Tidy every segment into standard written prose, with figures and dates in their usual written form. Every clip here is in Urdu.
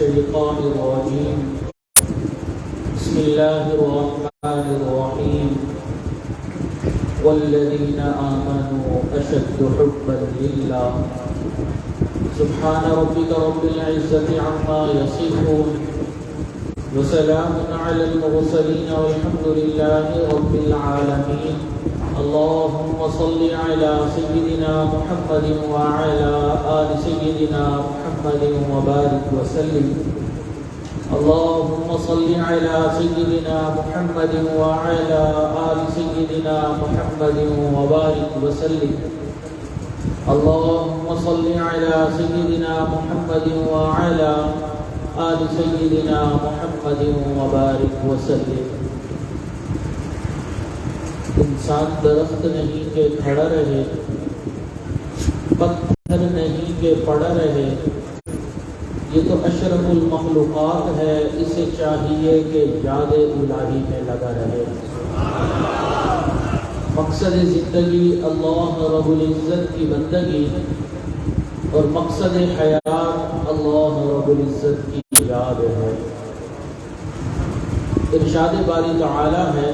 الشيطان الرجيم بسم الله الرحمن الرحيم والذين آمنوا أشد حبا لله سبحان ربك رب العزة عما يصفون وسلام على المرسلين والحمد لله رب العالمين اللهم صل على سيدنا محمد وعلى آل سيدنا محمد وبارك وسلم اللهم صل على سيدنا محمد وعلى آل سيدنا محمد وبارك وسلم اللهم صل على سيدنا محمد وعلى آل سيدنا محمد وبارك وسلم انسان درخت نہیں کہ کھڑا رہے، پتھر نہیں کہ پڑا رہے، یہ تو اشرف المخلوقات ہے، اسے چاہیے کہ یاد الہی میں لگا رہے۔ مقصد زندگی اللہ رب العزت کی بندگی اور مقصد حیات اللہ رب العزت کی یاد ہے۔ ارشاد باری تعالی ہے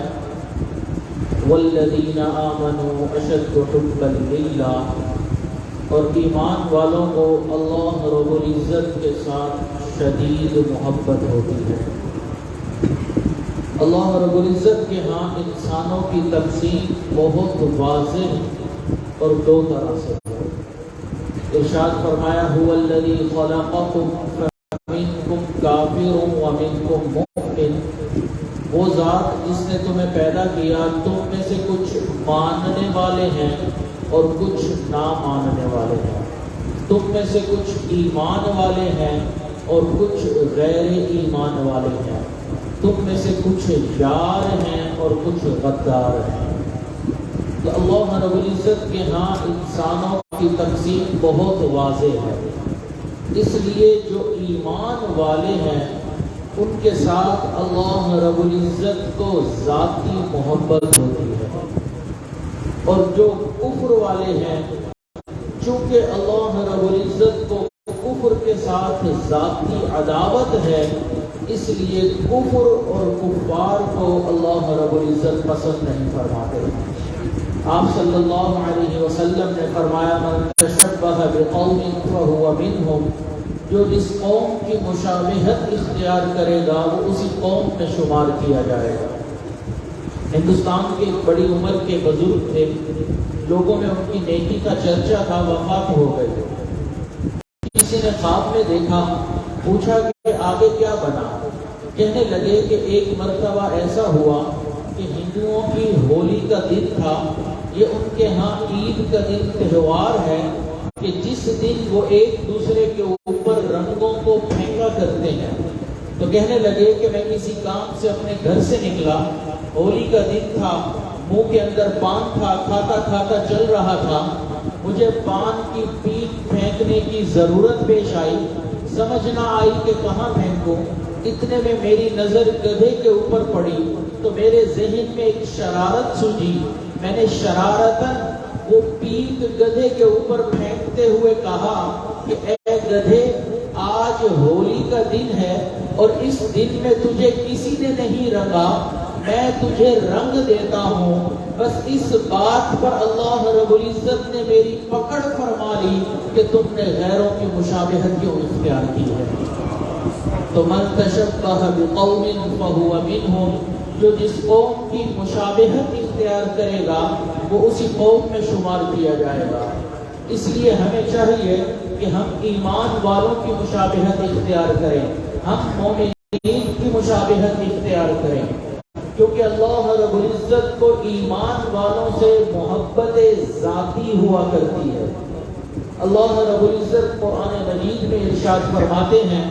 والذین آمنوا اشد حبا للہ، اور ایمان والوں کو اللہ رب العزت کے ساتھ شدید محبت ہوتی ہے۔ اللہ رب العزت کے ہاں انسانوں کی تقسیم بہت واضح اور دو طرح سے ہے۔ ارشاد فرمایا هو الذی خلقکم فمنکم کافر ومنکم مؤمن، وہ ذات جس نے تمہیں پیدا کیا، تم میں سے کچھ ماننے والے ہیں اور کچھ نہ ماننے والے ہیں، تم میں سے کچھ ایمان والے ہیں اور کچھ غیر ایمان والے ہیں، تم میں سے کچھ یار ہیں اور کچھ غدار ہیں۔ تو اللہ رب العزت کے ہاں انسانوں کی تقسیم بہت واضح ہے، اس لیے جو ایمان والے ہیں ان کے ساتھ اللہ رب العزت کو ذاتی محبت ہوتی ہے، اور جو کفر والے ہیں چونکہ اللہ رب العزت کو کفر کے ساتھ ذاتی عداوت ہے، اس لیے کفر اور کفار کو اللہ رب العزت پسند نہیں فرماتے۔ آپ صلی اللہ علیہ وسلم نے فرمایا من تشبہ بقوم فہو منہم، جو جس قوم کی مشابہت اختیار کرے گا وہ اسی قوم میں شمار کیا جائے گا۔ ہندوستان کے ایک بڑی عمر کے بزرگ تھے، لوگوں میں ان کی نیکی کا چرچا تھا، وفات ہو گئے۔ کسی نے خواب میں دیکھا، پوچھا کہ آگے کیا بنا؟ کہنے لگے کہ ایک مرتبہ ایسا ہوا کہ ہندوؤں کی ہولی کا دن تھا، یہ ان کے ہاں عید کا دن تہوار ہے کہ جس دن وہ ایک دوسرے کے اوپر رنگوں کو پھینکا کرتے ہیں۔ تو کہنے لگے کہ میں کسی کام سے اپنے گھر سے نکلا، ہولی کا دن تھا، منہ کے اندر پان تھا، کھاتا کھاتا چل رہا تھا، مجھے پان کی پیپ پھینکنے کی ضرورت پیش آئی، سمجھ نہ آئی کہ کہاں پھینکوں۔ اتنے میں میری نظر گدھے کے اوپر پڑی تو میرے ذہن میں ایک شرارت سوجی، میں نے شرارتاً وہ پیپ گدھے کے اوپر پھینکتے ہوئے کہا کہ اے گدھے، آج ہولی کا دن ہے اور اس دن میں تجھے کسی نے نہیں رنگا، میں تجھے رنگ دیتا ہوں، بس اس بات پر اللہ رب العزت نے میری پکڑ فرما لی کہ تم نے غیروں کی مشابہت کیوں اختیار کی ہے۔ تو من تشبہ بقوم فہو منہم، جو جس قوم کی مشابہت اختیار کرے گا وہ اسی قوم میں شمار کیا جائے گا۔ اس لیے ہمیں چاہیے کہ ہم ایمان والوں کی مشابہت اختیار کریں، ہم مومنین کی مشابہت اختیار کریں، کیونکہ اللہ رب العزت کو ایمان والوں سے محبت ذاتی ہوا کرتی ہے۔ اللہ رب العزت قرآن مجید میں ارشاد فرماتے ہیں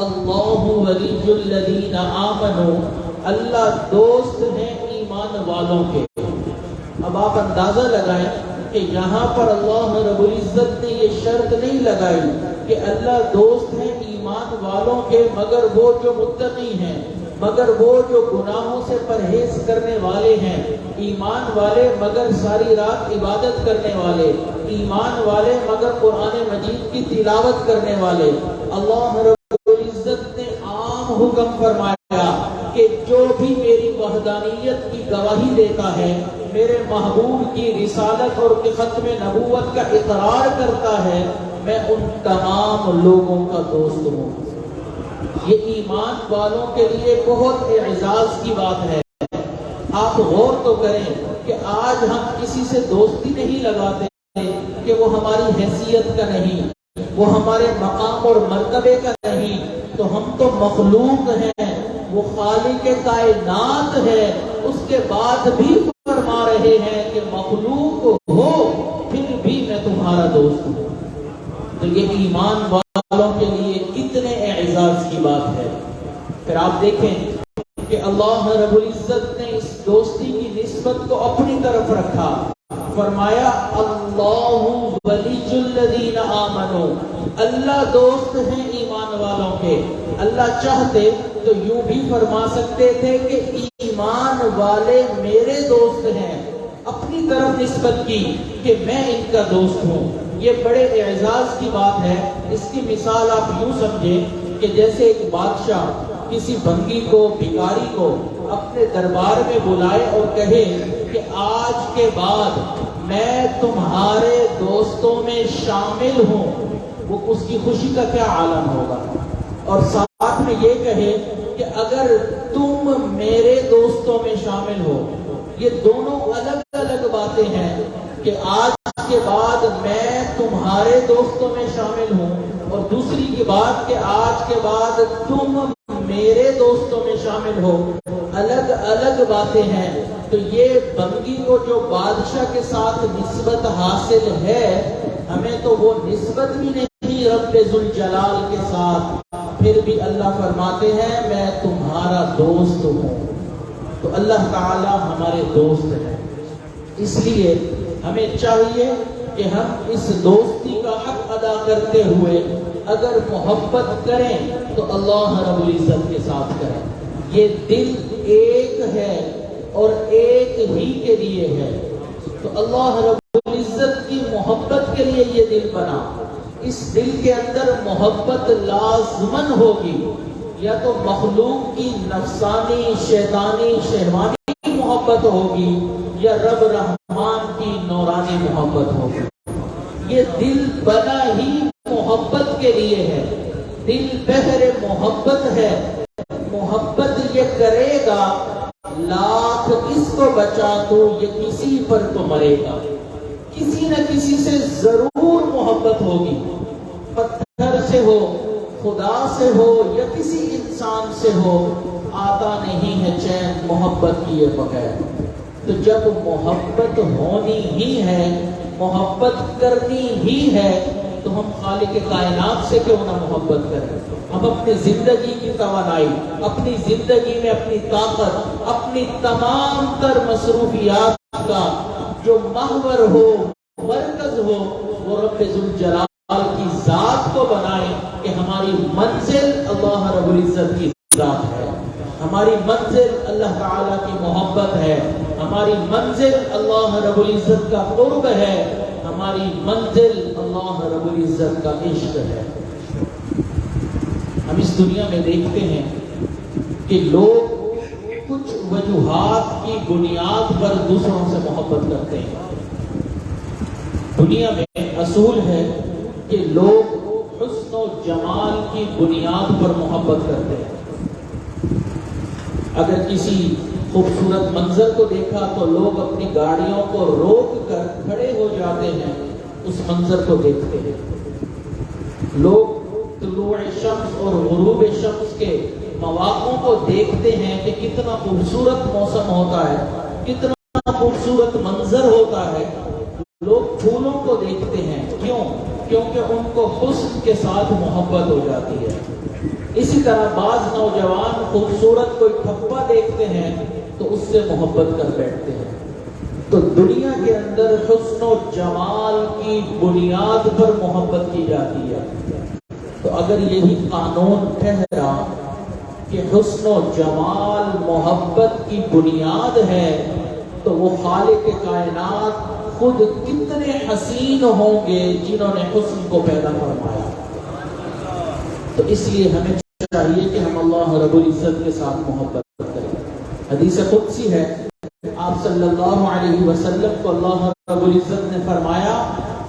اللہ ولی الذین آمنوا، اللہ دوست ہیں ایمان والوں کے۔ اب آپ اندازہ لگائیں کہ یہاں پر اللہ رب العزت نے یہ شرط نہیں لگائی کہ اللہ دوست ہیں ایمان والوں کے مگر وہ جو متقی ہیں، مگر وہ جو گناہوں سے پرہیز کرنے والے ہیں، ایمان والے مگر ساری رات عبادت کرنے والے، ایمان والے مگر قرآن مجید کی تلاوت کرنے والے۔ اللہ رب العزت حکم فرمایا کہ جو بھی میری وحدانیت کی گواہی دیتا ہے، میرے محبوب کی رسالت اور ختم نبوت کا اقرار کرتا ہے، میں ان تمام لوگوں کا دوست ہوں۔ یہ ایمان والوں کے لیے بہت اعزاز کی بات ہے۔ آپ غور تو کریں کہ آج ہم کسی سے دوستی نہیں لگاتے کہ وہ ہماری حیثیت کا نہیں، وہ ہمارے مقام اور مرتبے کا نہیں، تو ہم تو مخلوق ہیں، وہ خالق کائنات ہے، اس کے بعد بھی فرما رہے ہیں کہ مخلوق ہو پھر بھی میں تمہارا دوست ہوں۔ تو یہ ایمان والوں کے لیے کتنے اعزاز کی بات ہے۔ پھر آپ دیکھیں کہ اللہ رب العزت نے اس دوستی کی نسبت کو اپنی طرف رکھا، فرمایا اللہ ولی الذین آمنوا، اللہ دوست ہیں ایمان والوں کے۔ اللہ چاہتے تو یوں بھی فرما سکتے تھے کہ ایمان والے میرے دوست ہیں، اپنی طرف نسبت کی کہ میں ان کا دوست ہوں۔ یہ بڑے اعزاز کی بات ہے۔ اس کی مثال آپ یوں سمجھیں کہ جیسے ایک بادشاہ کسی بندی کو، بھکاری کو اپنے دربار میں بلائے اور کہے کہ آج کے بعد میں تمہارے دوستوں میں شامل ہوں، وہ اس کی خوشی کا کیا عالم ہوگا۔ اور ساتھ میں یہ کہے کہ اگر تم میرے دوستوں میں شامل ہو، یہ دونوں الگ الگ باتیں ہیں کہ آج کے بعد میں تمہارے دوستوں میں شامل ہوں، اور دوسری کی بات کہ آج کے بعد تم میرے دوستوں میں شامل ہو، الگ الگ باتیں ہیں۔ تو یہ بندگی کو جو بادشاہ کے ساتھ نسبت حاصل ہے، ہمیں تو وہ نسبت بھی نہیں رب ذوالجلال کے ساتھ، پھر بھی اللہ فرماتے ہیں میں تمہارا دوست ہوں۔ تو اللہ تعالی ہمارے دوست ہیں، اس لیے ہمیں چاہیے کہ ہم اس دوستی کا حق ادا کرتے ہوئے اگر محبت کریں تو اللہ رب العزت کے ساتھ کریں۔ یہ دل ایک ہے اور ایک ہی کے لیے ہے، تو اللہ رب العزت کی محبت کے لیے یہ دل بنا۔ اس دل کے اندر محبت لازمن ہوگی، یا تو مخلوق کی نفسانی شیطانی شہوانی محبت ہوگی، یا رب رحمان کی نورانی محبت ہوگی۔ یہ دل بنا ہی محبت کے لیے ہے، دل بحر محبت ہے، محبت یہ کرے گا لاکھ اس کو بچا تو یہ کسی پر تو مرے گا، کسی نہ کسی سے ضرور محبت ہوگی، پتھر سے ہو، خدا سے ہو، یا کسی انسان سے ہو، آتا نہیں ہے چین محبت کیے بغیر۔ تو جب محبت ہونی ہی ہے، محبت کرنی ہی ہے، تو ہم خالق کائنات سے کیوں نہ محبت کریں۔ ہم اپنی زندگی کی توانائی، اپنی زندگی میں اپنی طاقت، اپنی تمام تر مصروفیات کا جو محور ہو، مرکز ہو، وہ رب ذوالجلال کی ذات کو بنائیں کہ ہماری منزل اللہ رب العزت کی ذات ہے، ہماری منزل اللہ تعالیٰ کی محبت ہے، ہماری منزل اللہ رب العزت کا قرب ہے، ہماری منزل اللہ رب العزت کا عشق ہے۔ ہم اس دنیا میں دیکھتے ہیں کہ لوگ کچھ وجوہات کی بنیاد پر دوسروں سے محبت کرتے ہیں۔ دنیا میں اصول ہے کہ لوگ حسن و جمال کی بنیاد پر محبت کرتے ہیں۔ اگر کسی خوبصورت منظر کو دیکھا تو لوگ اپنی گاڑیوں کو روک کر کھڑے ہو جاتے ہیں، اس منظر کو دیکھتے ہیں۔ لوگ طلوع شمس اور غروب شمس کے مواقع کو دیکھتے ہیں کہ کتنا خوبصورت موسم ہوتا ہے، کتنا خوبصورت منظر ہوتا ہے۔ لوگ پھولوں کو دیکھتے ہیں، کیوں؟ کیونکہ ان کو حسن کے ساتھ محبت ہو جاتی ہے۔ اسی طرح بعض نوجوان خوبصورت کوئی ٹھپا دیکھتے ہیں تو اس سے محبت کر بیٹھتے ہیں۔ تو دنیا کے اندر حسن و جمال کی بنیاد پر محبت کی جاتی ہے۔ تو اگر یہی قانون ٹھہرا کہ حسن و جمال محبت کی بنیاد ہے، تو وہ خالق کائنات خود کتنے حسین ہوں گے جنہوں نے حسن کو پیدا فرمایا۔ تو اس لیے ہمیں چاہیے کہ ہم اللہ رب العزت کے ساتھ محبت کریں. حدیث قدسی ہے، آپ صلی اللہ علیہ وسلم کو اللہ رب العزت نے فرمایا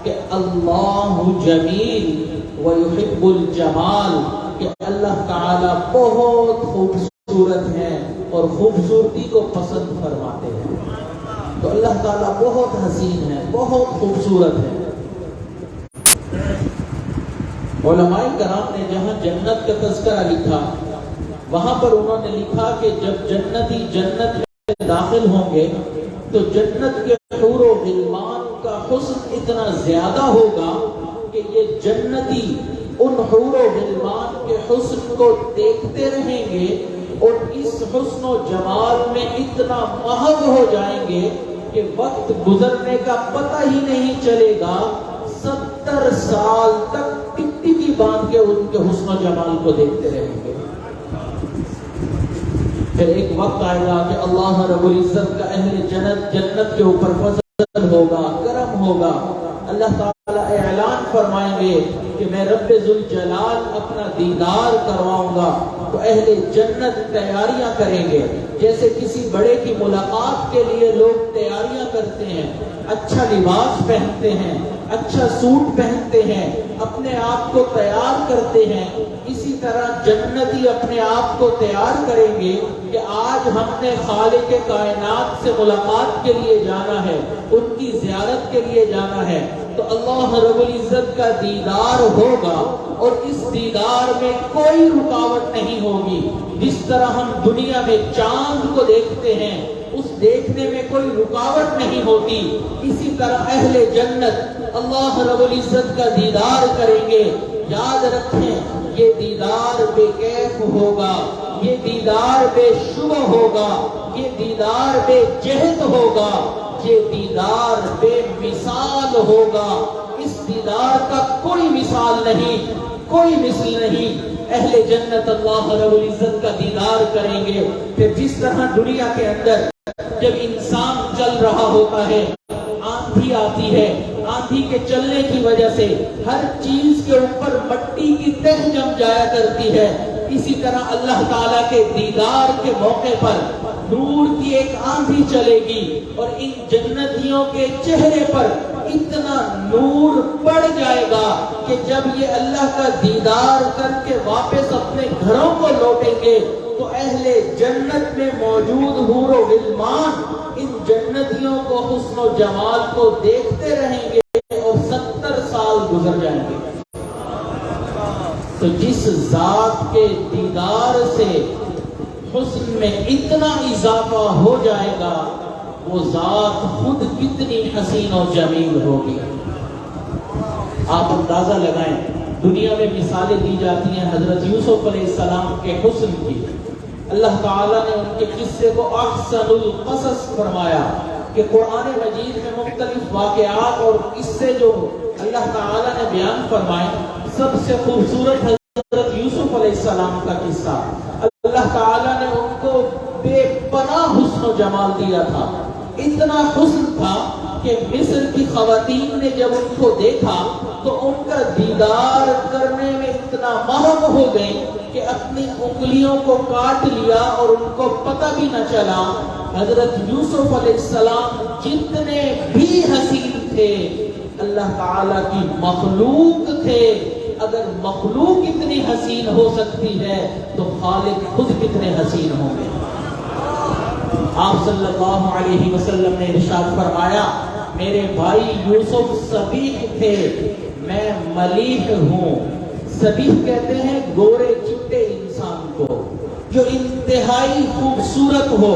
کہ اللہ جمیل ویحب الجمال، کہ اللہ تعالی بہت خوبصورت ہیں اور خوبصورتی کو پسند فرماتے ہیں. تو اللہ تعالی بہت حسین ہے، بہت خوبصورت ہے. علماء کرام نے جہاں جنت کا تذکرہ لکھا، وہاں پر انہوں نے لکھا کہ جب جنتی جنت میں داخل ہوں گے تو جنت کے حور و غلمان کا حسن اتنا زیادہ ہوگا کہ یہ جنتی ان حور و غلمان کے حسن کو دیکھتے رہیں گے اور اس حسن و جمال میں اتنا محو ہو جائیں گے کہ وقت گزرنے کا پتہ ہی نہیں چلے گا. 70 سال تک ٹکٹکی باندھ کے ان کے حسن و جمال کو دیکھتے رہیں گے. پھر ایک وقت آئے گا کہ اللہ رب العزت کا اہل جنت کے اوپر فضل ہوگا، کرم ہوگا. اللہ تعالیٰ اعلان فرمائیں گے کہ میں رب ذوالجلال اپنا دیدار کرواؤں گا. تو اہل جنت تیاریاں کریں گے جیسے کسی بڑے کی ملاقات کے لیے لوگ تیاریاں کرتے ہیں، اچھا لباس پہنتے ہیں، اچھا سوٹ پہنتے ہیں، اپنے آپ کو تیار کرتے ہیں. اسی طرح جنتی اپنے آپ کو تیار کریں گے کہ آج ہم نے خالق کائنات سے ملاقات کے لیے جانا ہے، ان کی زیارت کے لیے جانا ہے. تو اللہ رب العزت کا دیدار ہوگا اور اس دیدار میں کوئی رکاوٹ نہیں ہوگی. جس طرح ہم دنیا میں چاند کو دیکھتے ہیں، اس دیکھنے میں کوئی رکاوٹ نہیں ہوتی، اسی طرح اہل جنت اللہ رب العزت کا دیدار کریں گے. یاد رکھیں، یہ دیدار بے کیف ہوگا، یہ دیدار بے شبہ ہوگا، یہ دیدار بے جہد ہوگا، یہ دیدار بے مثال ہوگا. اس دیدار کا کوئی مثال نہیں، کوئی مثل نہیں. اہل جنت اللہ رب العزت کا دیدار کریں گے. پھر جس طرح دنیا کے اندر جب انسان چل رہا ہوتا ہے، آندھی آتی ہے، آندھی کے چلنے کی وجہ سے ہر چیز کے اوپر مٹی کی تہ جم جایا کرتی ہے، اسی طرح اللہ تعالیٰ کے دیدار کے موقع پر نور کی ایک آندھی چلے گی اور ان جنتیوں کے چہرے پر اتنا نور پڑ جائے گا کہ جب یہ اللہ کا دیدار کر کے واپس اپنے گھروں کو لوٹیں گے تو اہل جنت میں موجود حور و غلمان ان جنتیوں کو حسن و جمال کو دیکھتے رہیں گے اور 70 سال گزر جائیں گے. تو جس ذات کے دیدار سے حسن میں اتنا اضافہ ہو جائے گا، وہ ذات خود کتنی حسین و جمیل ہوگی. آپ اندازہ لگائیں، دنیا میں مثالیں دی جاتی ہیں حضرت یوسف علیہ السلام کے حسن کی. اللہ تعالیٰ نے ان کے قصے کو احسن القصص فرمایا کہ قرآن مجید میں مختلف واقعات اور قصے جو اللہ تعالیٰ نے بیان فرمائے، سب سے خوبصورت حضرت یوسف علیہ السلام کا قصہ. اللہ تعالیٰ نے ان کو بے پناہ حسن و جمال دیا تھا. اتنا حسن تھا کہ مصر کی خواتین نے جب ان کو دیکھا تو ان کا دیدار کرنے میں اتنا محو ہو گئے کہ اپنی انگلیوں کو کاٹ لیا اور ان کو پتہ بھی نہ چلا. حضرت یوسف علیہ السلام جتنے بھی حسین تھے، اللہ تعالیٰ کی مخلوق تھے. اگر مخلوق اتنی حسین ہو سکتی ہے تو خالق خود کتنے حسین ہوں گے. آپ صلی اللہ علیہ وسلم نے ارشاد فرمایا، میرے بھائی یوسف صبیح تھے، میں ملیح ہوں. صبیح کہتے ہیں گورے چٹے انسان کو جو انتہائی خوبصورت ہو،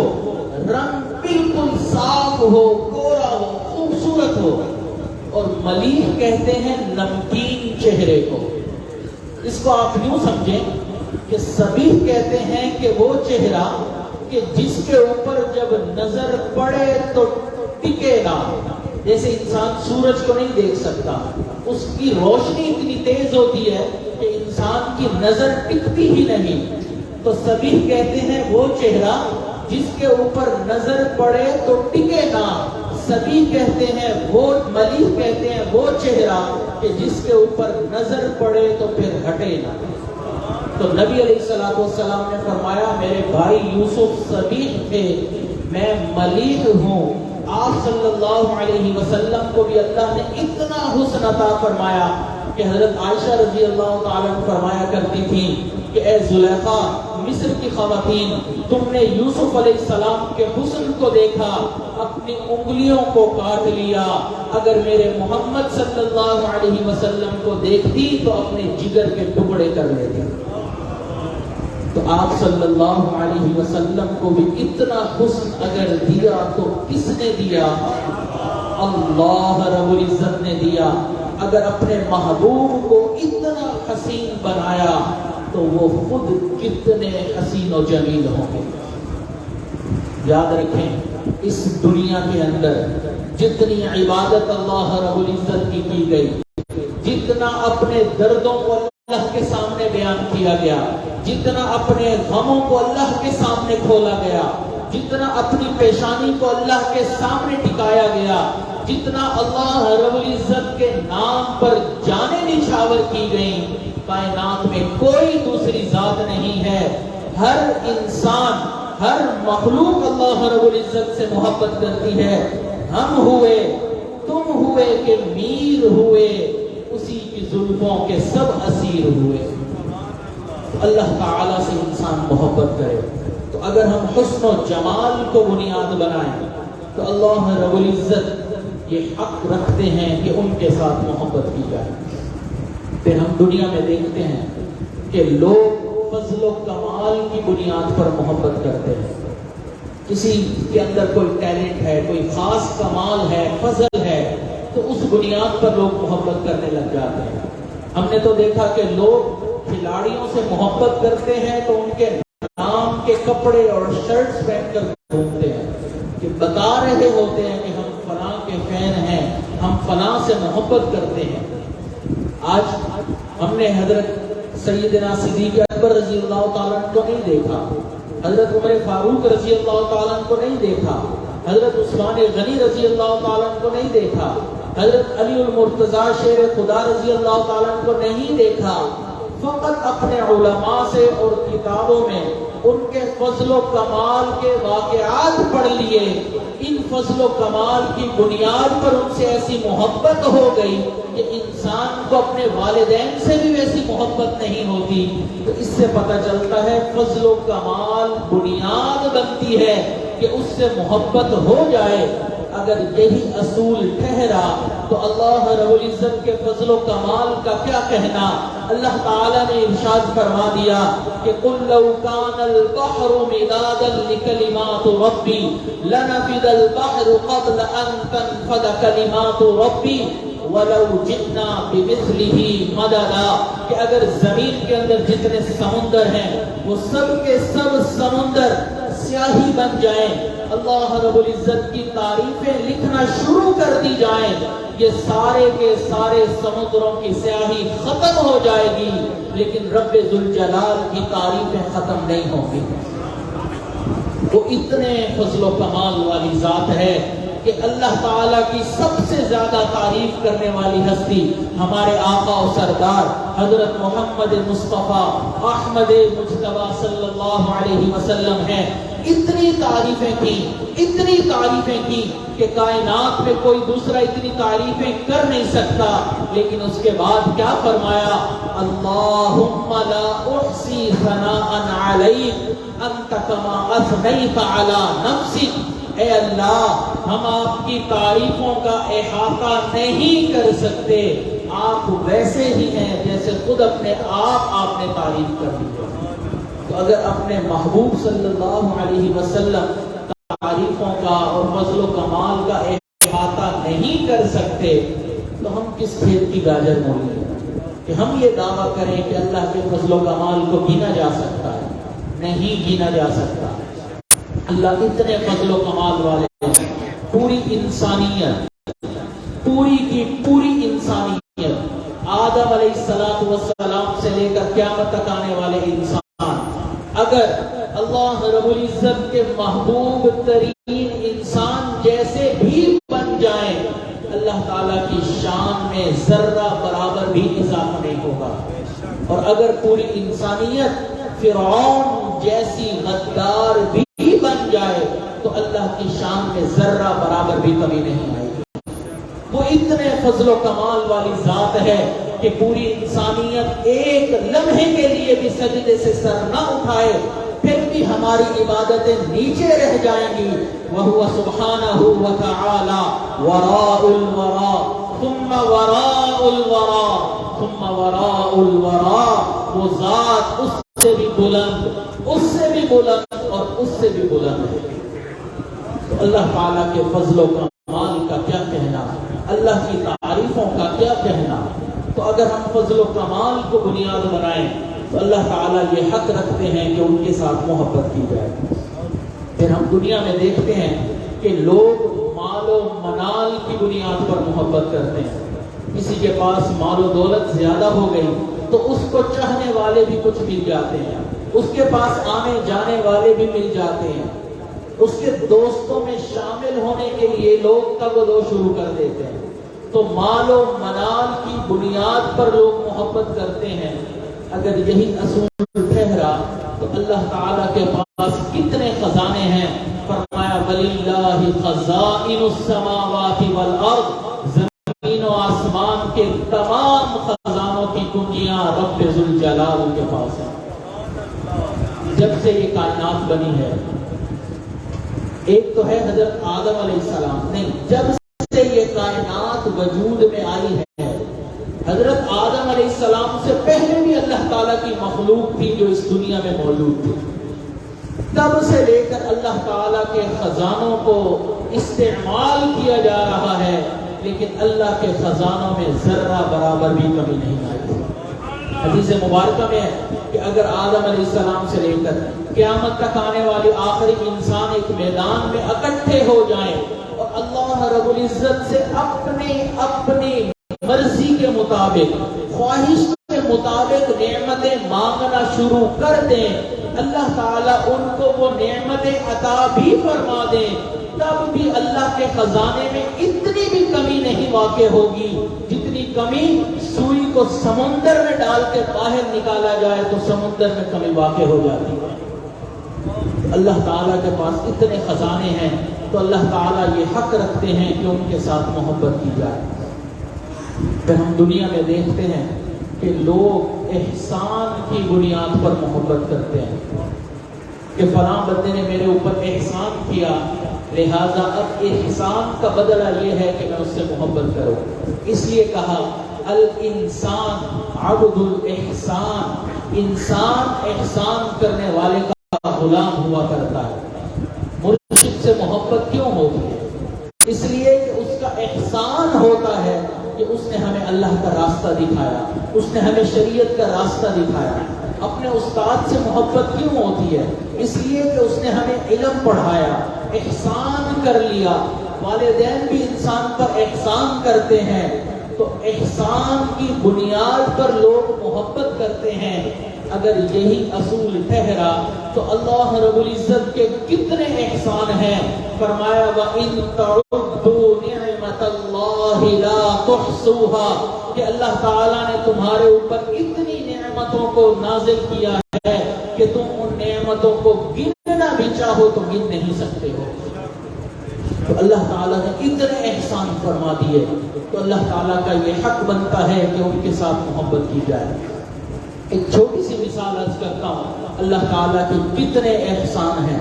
رنگ بالکل صاف ہو، گورا ہو، خوبصورت ہو. اور ملیح کہتے ہیں نمکین چہرے کو. اس کو آپ یوں سمجھیں کہ صبیح کہتے ہیں کہ وہ چہرہ کہ جس کے اوپر جب نظر پڑے تو ٹکے نہ. جیسے انسان سورج کو نہیں دیکھ سکتا، اس کی روشنی اتنی تیز ہوتی ہے کہ انسان کی نظر ٹکتی ہی نہیں. تو صبیح کہتے ہیں وہ چہرہ جس کے اوپر نظر پڑے تو ٹکے نہ. صبیح کہتے ہیں وہ، ملیح کہتے ہیں وہ چہرہ کہ جس کے اوپر نظر پڑے تو پھر ہٹے نہ. تو نبی علیہ السلام نے فرمایا میرے بھائی یوسف صبیح تھے، میں ملیح ہوں۔ آپ صلی اللہ علیہ وسلم کو بھی اللہ نے اتنا حسن عطا فرمایا کہ حضرت عائشہ رضی اللہ تعالیٰ عنہ فرمایا کرتی تھی کہ اے زلیخا مصر کی خواتین، تم نے یوسف علیہ السلام کے حسن کو دیکھا، اپنی انگلیوں کو کاٹ لیا، اگر میرے محمد صلی اللہ علیہ وسلم کو دیکھتی تو اپنے جگر کے ٹکڑے کر لیتی۔ تو آپ صلی اللہ علیہ وسلم کو بھی اتنا حسن اگر دیا تو کس نے دیا؟ اللہ رب العزت نے دیا۔ اگر اپنے محبوب کو اتنا حسین بنایا تو وہ خود کتنے حسین و جمیل ہوں گے۔ یاد رکھیں اس دنیا کے اندر جتنی عبادت اللہ رب العزت کی گئی، جتنا اپنے دردوں کو اللہ کے سامنے بیان کیا گیا، جتنا اپنے غموں کو اللہ کے سامنے کھولا گیا، جتنا اپنی پیشانی کو اللہ کے سامنے ٹکایا گیا، جتنا اللہ رب العزت کے نام پر جانیں نچھاور کی گئیں، کائنات میں کوئی دوسری ذات نہیں ہے۔ ہر انسان، ہر مخلوق اللہ رب العزت سے محبت کرتی ہے۔ ہم ہوئے، تم ہوئے کہ میر ہوئے، اسی کی زلفوں کے سب اسیر ہوئے۔ اللہ تعالیٰ سے انسان محبت کرے تو اگر ہم حسن و جمال کو بنیاد بنائیں تو اللہ رب العزت یہ حق رکھتے ہیں کہ ان کے ساتھ محبت کی جائے۔ پھر ہم دنیا میں دیکھتے ہیں کہ لوگ فضل و کمال کی بنیاد پر محبت کرتے ہیں۔ کسی کے اندر کوئی ٹیلنٹ ہے، کوئی خاص کمال ہے، فضل ہے، تو اس بنیاد پر لوگ محبت کرنے لگ جاتے ہیں۔ ہم نے تو دیکھا کہ لوگ کھلاڑیوں سے محبت کرتے ہیں تو ان کے نام کے کپڑے اور شرٹس پہن کر گھومتے ہیں کہ بتا رہے ہوتے ہیں کہ ہم فلاں کے فین ہیں، ہم فلاں سے محبت کرتے ہیں۔ آج ہم نے حضرت سیدنا صدیق اکبر رضی اللہ تعالیٰ کو نہیں دیکھا، حضرت عمر فاروق رضی اللہ تعالیٰ کو نہیں دیکھا، حضرت عثمان غنی رضی اللہ تعالیٰ کو نہیں دیکھا، حضرت علی المرتضیٰ شیر خدا رضی اللہ تعالیٰ کو نہیں دیکھا۔ فقط اپنے علماء سے اور کتابوں میں ان کے فضل و کمال کے واقعات پڑھ لیے، ان فضل و کمال کی بنیاد پر ان سے ایسی محبت ہو گئی کہ انسان کو اپنے والدین سے بھی ویسی محبت نہیں ہوتی۔ تو اس سے پتہ چلتا ہے فضل و کمال بنیاد بنتی ہے کہ اس سے محبت ہو جائے۔ اگر یہی اصول ٹھہرا تو اللہ رب العزت کے فضل و کمال کا کیا کہنا۔ اللہ تعالیٰ نے ارشاد فرما دیا کہ قُلْ لَوْ كَانَ الْبَحْرُ مِدَادًا لِكَلِمَاتِ رَبِّي لَنَفِدَ الْبَحْرُ قَبْلَ أَن تَنفَدَ كَلِمَاتُ رَبِّي وَلَوْ جِئْنَا بِمِثْلِهِ مَدَدًا، کہ اگر زمین کے اندر جتنے سمندر ہیں وہ سب کے سب سمندر سیاہی بن جائیں، اللہ رب العزت کی تعریفیں لکھنا شروع کر دی جائیں، یہ سارے کے سارے سمندروں کی سیاہی ختم ہو جائے گی، لیکن رب ذوالجلال کی تعریفیں ختم نہیں ہوں گی۔ وہ اتنے فضل و کمال والی ذات ہے کہ اللہ تعالیٰ کی سب سے زیادہ تعریف کرنے والی ہستی ہمارے آقا و سردار حضرت محمد مصطفیٰ احمد مجتبیٰ صلی اللہ علیہ وسلم ہیں۔ اتنی تعریفیں کی کہ کائنات میں کوئی دوسرا اتنی تعریفیں کر نہیں سکتا، لیکن اس کے بعد کیا فرمایا؟ اللہم لا احصی ثناء علیک انت کما اثنیت علی نفسک۔ اے اللہ، ہم آپ کی تعریفوں کا احاطہ نہیں کر سکتے، آپ ویسے ہی ہیں جیسے خود اپنے آپ نے تعریف کر دی۔ تو اگر اپنے محبوب صلی اللہ علیہ وسلم تعریفوں کا اور فضل و کمال کا احاطہ نہیں کر سکتے تو ہم کس کھیت کی گاجر مولی ہیں کہ ہم یہ دعویٰ کریں کہ اللہ کے فضل و کمال کو گنا جا سکتا ہے؟ نہیں گنا جا سکتا۔ اللہ اتنے فضل و کمال والے ہیں۔ پوری انسانیت، پوری کی پوری انسانیت، آدم علیہ السلام سے لے کر قیامت تک آنے والے انسان، اگر اللہ رب العزت کے محبوب ترین انسان جیسے بھی بن جائیں، اللہ تعالیٰ کی شان میں ذرہ برابر بھی اضافہ نہیں ہوگا۔ اور اگر پوری انسانیت فرعون جیسی غدار بھی بن جائے تو اللہ کی شان میں ذرہ برابر بھی کمی نہیں آئے گی۔ وہ اتنے فضل و کمال والی ذات ہے کہ پوری انسانیت ایک لمحے کے لیے بھی سجدے سے سر نہ اٹھائے پھر بھی ہماری عبادتیں نیچے رہ جائیں گی۔ وَهُوَ سُبْحَانَهُ وَتَعَالَى وَرَاءُ الْوَرَاءِ ثُمَّ وَرَاءُ الْوَرَاءِ ثُمَّ وَرَاءُ الْوَرَاءِ، وہ ذات اس سے بھی بلند، اس سے بھی بلند اور اس سے بھی بلند ہے۔ تو اللہ تعالیٰ کے فضل و کمال کا کیا کہنا، اللہ کی تعریفوں کا کیا کہنا۔ تو اگر ہم فضل و کمال کو بنیاد بنائیں تو اللہ تعالیٰ یہ حق رکھتے ہیں کہ ان کے ساتھ محبت کی جائے۔ پھر ہم دنیا میں دیکھتے ہیں کہ لوگ مال و منال کی بنیاد پر محبت کرتے ہیں۔ کسی کے پاس مال و دولت زیادہ ہو گئی تو اس کو چاہنے والے بھی کچھ مل جاتے ہیں، اس کے پاس آنے جانے والے بھی مل جاتے ہیں، اس کے دوستوں میں شامل ہونے کے لیے لوگ تگ و دو شروع کر دیتے ہیں۔ تو مال و منال کی بنیاد پر لوگ محبت کرتے ہیں۔ اگر یہی اصول ٹھہرا تو اللہ تعالیٰ کے پاس کتنے خزانے ہیں۔ فرمایا وَلِلَّهِ خَزَائِنُ السَّمَاوَاتِ وَالْأَرْضِ، زمین و آسمان کے تمام خزانوں کی کنجیاں رب ذوالجلال کے پاس ہیں۔ جب سے یہ کائنات بنی ہے، ایک تو ہے حضرت آدم علیہ السلام، نہیں، جب سے یہ کائنات وجود میں آئی ہے، حضرت آدم علیہ السلام سے پہلے بھی اللہ تعالیٰ کی مخلوق تھی جو اس دنیا میں موجود تھی۔ تب سے لے کر اللہ تعالیٰ کے خزانوں کو استعمال کیا جا رہا ہے، لیکن اللہ کے خزانوں میں ذرہ برابر بھی کمی نہیں آئی۔ حدیث مبارکہ میں ہے کہ اگر آدم علیہ السلام سے لے کر قیامت تک آنے والے آخری انسان ایک میدان میں اکٹھے ہو جائیں اور اللہ رب العزت سے اپنی مرضی کے مطابق، خواہش کے مطابق نعمتیں مانگنا شروع کر دیں، اللہ تعالیٰ ان کو وہ نعمتیں عطا بھی فرما دیں، تب بھی اللہ کے خزانے میں اتنی بھی کمی نہیں واقع ہوگی جتنی کمی سوئی کو سمندر میں ڈال کے باہر نکالا جائے تو سمندر میں کمی واقع ہو جاتی ہے۔ اللہ تعالیٰ کے پاس اتنے خزانے ہیں تو اللہ تعالیٰ یہ حق رکھتے ہیں کہ ان کے ساتھ محبت کی جائے۔ پھر ہم دنیا میں دیکھتے ہیں کہ لوگ احسان کی بنیاد پر محبت کرتے ہیں کہ فلاں بندے نے میرے اوپر احسان کیا، لہذا اب احسان کا بدلہ یہ ہے کہ میں اس سے محبت کروں۔ اس لیے کہا الانسان عبد الاحسان، انسان احسان کرنے والے کا غلام ہوا کرتا ہے۔ مرشد سے محبت کیوں ہوتی ہے؟ اس لیے کہ اس کا احسان ہوتا ہے کہ اس نے ہمیں اللہ کا راستہ دکھایا، اس نے ہمیں شریعت کا راستہ دکھایا۔ اپنے استاد سے محبت کیوں ہوتی ہے؟ اس لیے کہ اس نے ہمیں علم پڑھایا، احسان کر لیا۔ والدین بھی انسان پر احسان کرتے ہیں، تو احسان کی بنیاد پر لوگ محبت کرتے ہیں۔ اگر یہی اصول ٹھہرا تو اللہ رب العزت کے کتنے احسان ہیں۔ فرمایا وَإِن تَعُدُّوا نِعْمَةَ اللَّهِ لَا تُحْصُوهَا، کہ اللہ تعالیٰ نے تمہارے اوپر اتنی نعمتوں کو نازل کیا ہے کہ تم ان نعمتوں کو گننا بھی چاہو تو گن نہیں سکتے ہو۔ تو اللہ تعالیٰ نے اتنے احسان فرما دیے تو اللہ تعالیٰ کا یہ حق بنتا ہے کہ ان کے ساتھ محبت کی جائے۔ ایک چھوٹی سی مثال عرض کرتا ہوں، اللہ تعالیٰ کے کتنے احسان ہیں۔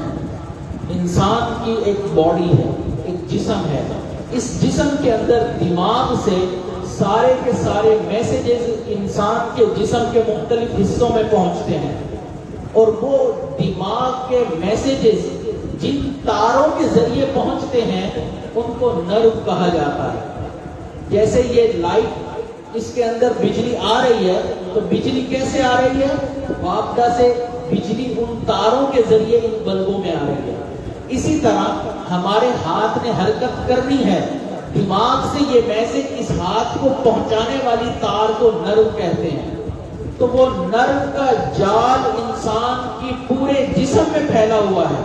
انسان کی ایک باڈی ہے، ایک جسم ہے، اس جسم کے اندر دماغ سے سارے کے سارے میسیجز انسان کے جسم کے مختلف حصوں میں پہنچتے ہیں، اور وہ دماغ کے میسیجز جن تاروں کے ذریعے پہنچتے ہیں ان کو نرو کہا جاتا ہے۔ جیسے یہ لائٹ، اس کے اندر بجلی آ رہی ہے تو بجلی کیسے آ رہی ہے؟ وابدہ سے بجلی ان تاروں کے ذریعے ان بلبوں میں آ رہی ہے۔ اسی طرح ہمارے ہاتھ نے حرکت کرنی ہے، دماغ سے یہ میسج اس ہاتھ کو پہنچانے والی تار کو نرو کہتے ہیں۔ تو وہ نرو کا جال انسان کی پورے جسم میں پھیلا ہوا ہے،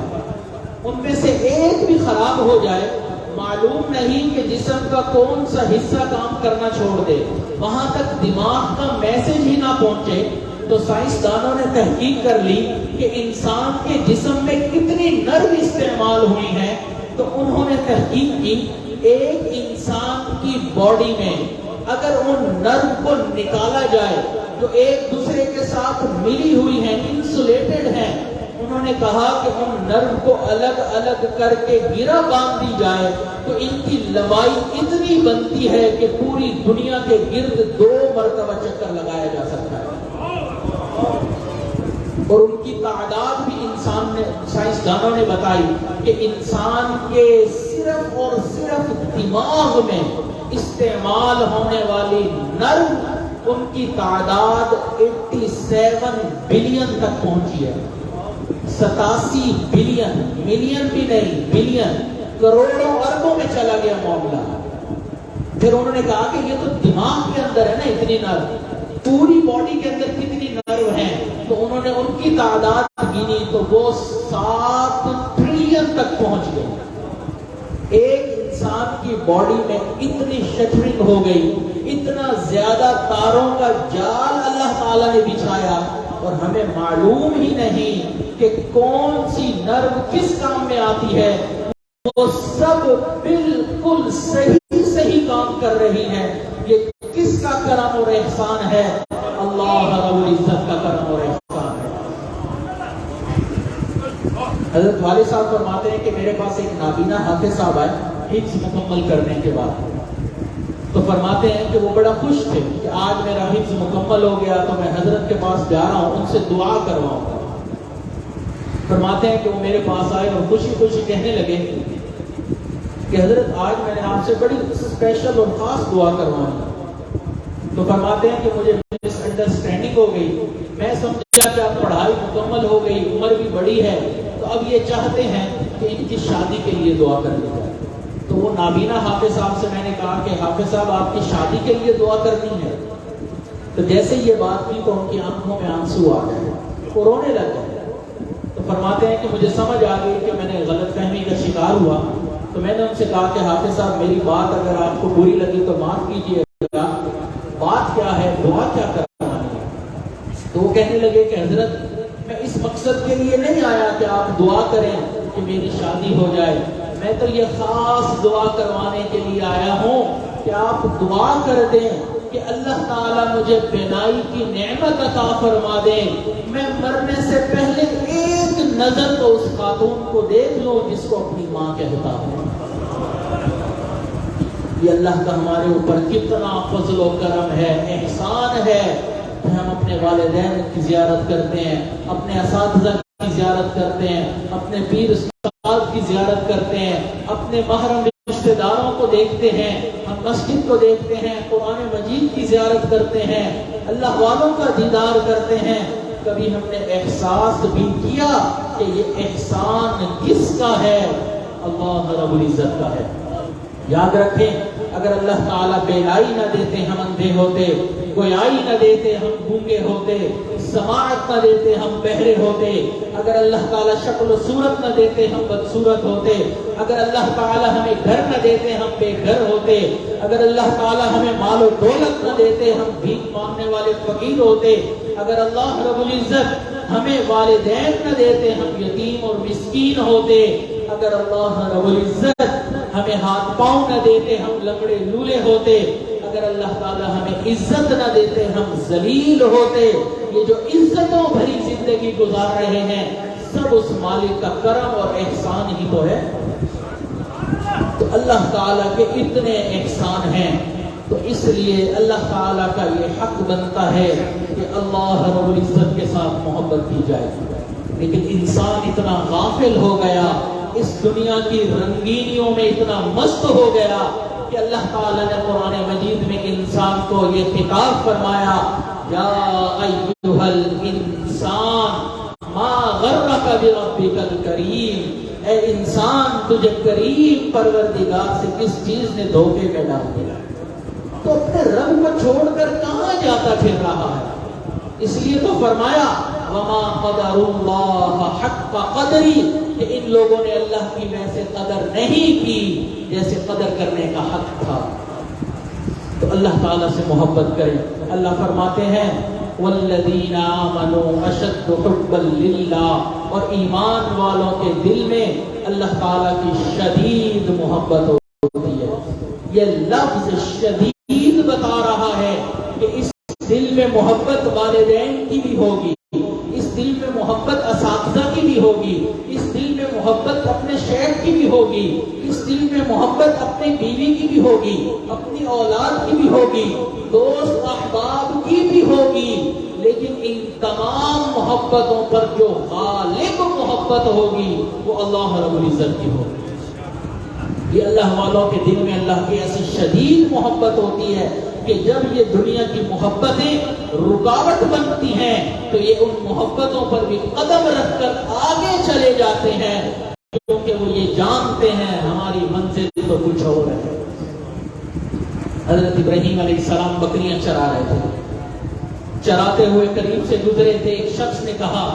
ان میں سے ایک بھی خراب ہو جائے معلوم نہیں کہ جسم کا کون سا حصہ کام کرنا چھوڑ دے۔ وہاں تک دماغ کا میسج ہی نہ پہنچے تو سائنسدانوں نے تحقیق کر لی کہ انسان کے جسم میں کتنی نرو استعمال ہوئی ہیں، تو انہوں نے تحقیق کی ایک انسان کی باڈی میں اگر ان نرو کو نکالا جائے جو ایک دوسرے کے ساتھ ملی ہوئی ہیں، انسولیٹڈ ہیں، انہوں نے کہا کہ ان نرو کو الگ الگ کر کے گرہ باندھ دی جائے تو ان کی لمبائی اتنی بنتی ہے کہ پوری دنیا کے گرد 2 مرتبہ چکر لگایا جا سکتا ہے، اور ان کی تعداد بھی سائنسدانوں نے بتائی کہ انسان کے صرف اور صرف دماغ میں استعمال ہونے والی نرو ان کی تعداد 87 بلین تک پہنچی ہے۔ 87 بلین، ملین بھی نہیں، بلین، کروڑوں اربوں میں چلا گیا معاملہ۔ پھر انہوں نے کہا کہ یہ تو دماغ کے اندر ہے نا اتنی نرو، پوری باڈی کے اندر کتنی نرو ہیں، تو انہوں نے ان کی تعداد گنی تو وہ 7 ٹریلین تک پہنچ گئی۔ ایک انسان کی باڈی میں اتنی شٹرنگ ہو گئی، اتنا زیادہ تاروں کا جال اللہ تعالیٰ نے بچھایا، اور ہمیں معلوم ہی نہیں کہ کون سی نرو کس کام میں آتی ہے، وہ سب بالکل صحیح کام کر رہی ہے۔ یہ کس کا کرم اور احسان ہے؟ اللہ رب العزت کا کرم اور احسان ہے۔ حضرت والد صاحب فرماتے ہیں کہ میرے پاس ایک نابینا حافظ صاحب آئے حفظ مکمل کرنے کے بعد، تو فرماتے ہیں کہ وہ بڑا خوش تھے کہ آج میرا حفظ مکمل ہو گیا تو میں حضرت کے پاس جا رہا ہوں، ان سے دعا کرواؤں گا۔ فرماتے ہیں کہ وہ میرے پاس آئے اور خوشی خوشی کہنے لگے کہ حضرت آج میں نے آپ سے بڑی اسپیشل اور خاص دعا کروانی۔ تو فرماتے ہیں کہ مجھے مس انڈرسٹینڈنگ ہو گئی، میں سمجھا کہ اب پڑھائی مکمل ہو گئی، عمر بھی بڑی ہے، تو اب یہ چاہتے ہیں کہ ان کی شادی کے لیے دعا کر دی جائے۔ تو وہ نابینا حافظ صاحب سے میں نے کہا کہ حافظ صاحب آپ کی شادی کے لیے دعا کرنی ہے؟ تو جیسے یہ بات کی تو ان کی آنکھوں میں آنسو آ گئے، وہ رونے لگ گئے۔ تو فرماتے ہیں کہ مجھے سمجھ آ گئی کہ میں نے غلط فہمی کا شکار ہوا، تو میں نے ان سے کہا کہ حافظ صاحب میری بات اگر آپ کو بری لگی تو معاف کیجیے گا، بات کیا ہے، دعا کیا کرنا ہے؟ تو وہ کہنے لگے کہ حضرت میں اس مقصد کے لیے نہیں آیا کہ آپ دعا کریں کہ میری شادی ہو جائے، میں تو یہ خاص دعا کروانے کے لیے آیا ہوں کہ آپ دعا کر دیں کہ اللہ تعالیٰ مجھے بینائی کی نعمت عطا فرما دے، میں مرنے سے پہلے ایک نظر تو اس خاتون کو دیکھ لوں جس کو اپنی ماں کہتا ہوں۔ یہ اللہ کا ہمارے اوپر کتنا فضل و کرم ہے، احسان ہے کہ ہم اپنے والدین کی زیارت کرتے ہیں، اپنے اساتذہ کی زیارت کرتے ہیں، اپنے پیر استاد کی زیارت کرتے ہیں، اپنے محرم رشتہ داروں کو دیکھتے ہیں، ہم مسجد کو دیکھتے ہیں، قرآن مجید کی زیارت کرتے ہیں، اللہ والوں کا دیدار کرتے ہیں۔ کبھی ہم نے احساس بھی کیا کہ یہ احسان کس کا ہے؟ اللہ رب العزت کا ہے۔ یاد رکھیں اگر اللہ تعالیٰ بیلائی نہ دیتے ہم اندھے ہوتے، گویائی نہ دیتے ہم گونگے ہوتے، سماعت نہ دیتے ہم بہرے ہوتے، اگر اللہ تعالیٰ شکل و صورت نہ دیتے ہم بدصورت ہوتے، اگر اللہ تعالیٰ ہمیں گھر نہ دیتے ہم بے گھر ہوتے، اگر اللہ تعالیٰ ہمیں مال و دولت نہ دیتے ہم بھیک مانگنے والے فقیر ہوتے، اگر اللہ رب العزت ہمیں والدین نہ دیتے ہم یتیم اور مسکین ہوتے، اگر اللہ رب العزت ہمیں ہاتھ پاؤں نہ دیتے ہم لنگڑے لولے ہوتے، اگر اللہ تعالیٰ ہمیں عزت نہ دیتے ہم ذلیل ہوتے۔ یہ جو عزتوں بھری زندگی گزار رہے ہیں سب اس مالک کا کرم اور احسان ہی تو ہے۔ تو اللہ تعالیٰ کے اتنے احسان ہیں، تو اس لیے اللہ تعالیٰ کا یہ حق بنتا ہے کہ اللہ رب العزت کے ساتھ محبت کی جائے۔ لیکن انسان اتنا غافل ہو گیا، اس دنیا کی رنگینیوں میں اتنا مست ہو گیا کہ اللہ تعالیٰ نے قرآن مجید میں انسان کو یہ خطاب فرمایا، یا ایھا الانسان ما غرک بربک الکریم، اے انسان تجھے کریم پروردگار سے کس چیز نے دھوکے میں ڈال دیا؟ تو اپنے رب کو چھوڑ کر کہاں جاتا پھر رہا ہے؟ اس لیے تو فرمایا وما قدر اللہ حق قدری، کہ ان لوگوں نے اللہ کی ویسے قدر نہیں کی جیسے قدر کرنے کا حق تھا۔ تو اللہ تعالیٰ سے محبت کریں۔ اللہ فرماتے ہیں والذین آمنوا اشد حبا للہ، اور ایمان والوں کے دل میں اللہ تعالیٰ کی شدید محبت ہوتی ہے۔ یہ لفظ شدید بتا رہا ہے کہ اس دل میں محبت والدین کی بھی ہوگی، اس دل میں محبت اساتذہ کی بھی ہوگی، اس دل میں محبت اپنے شیخ کی بھی ہوگی، اس دل میں محبت اپنی بیوی کی بھی ہوگی، اپنی اولاد کی بھی ہوگی، دوست احباب کی بھی ہوگی، لیکن ان تمام محبتوں پر جو غالب محبت ہوگی وہ اللہ رب العزت کی ہوگی۔ یہ اللہ والوں کے دل میں اللہ کی ایسی شدید محبت ہوتی ہے کہ جب یہ دنیا کی محبتیں رکاوٹ بنتی ہیں تو یہ ان محبتوں پر بھی قدم رکھ کر آگے چلے جاتے ہیں، کیونکہ وہ یہ جانتے ہیں ہماری منزل تو کچھ اور ہے۔ حضرت ابراہیم علیہ السلام بکریاں چرا رہے تھے، چراتے ہوئے قریب سے گزرے تھے، ایک شخص نے کہا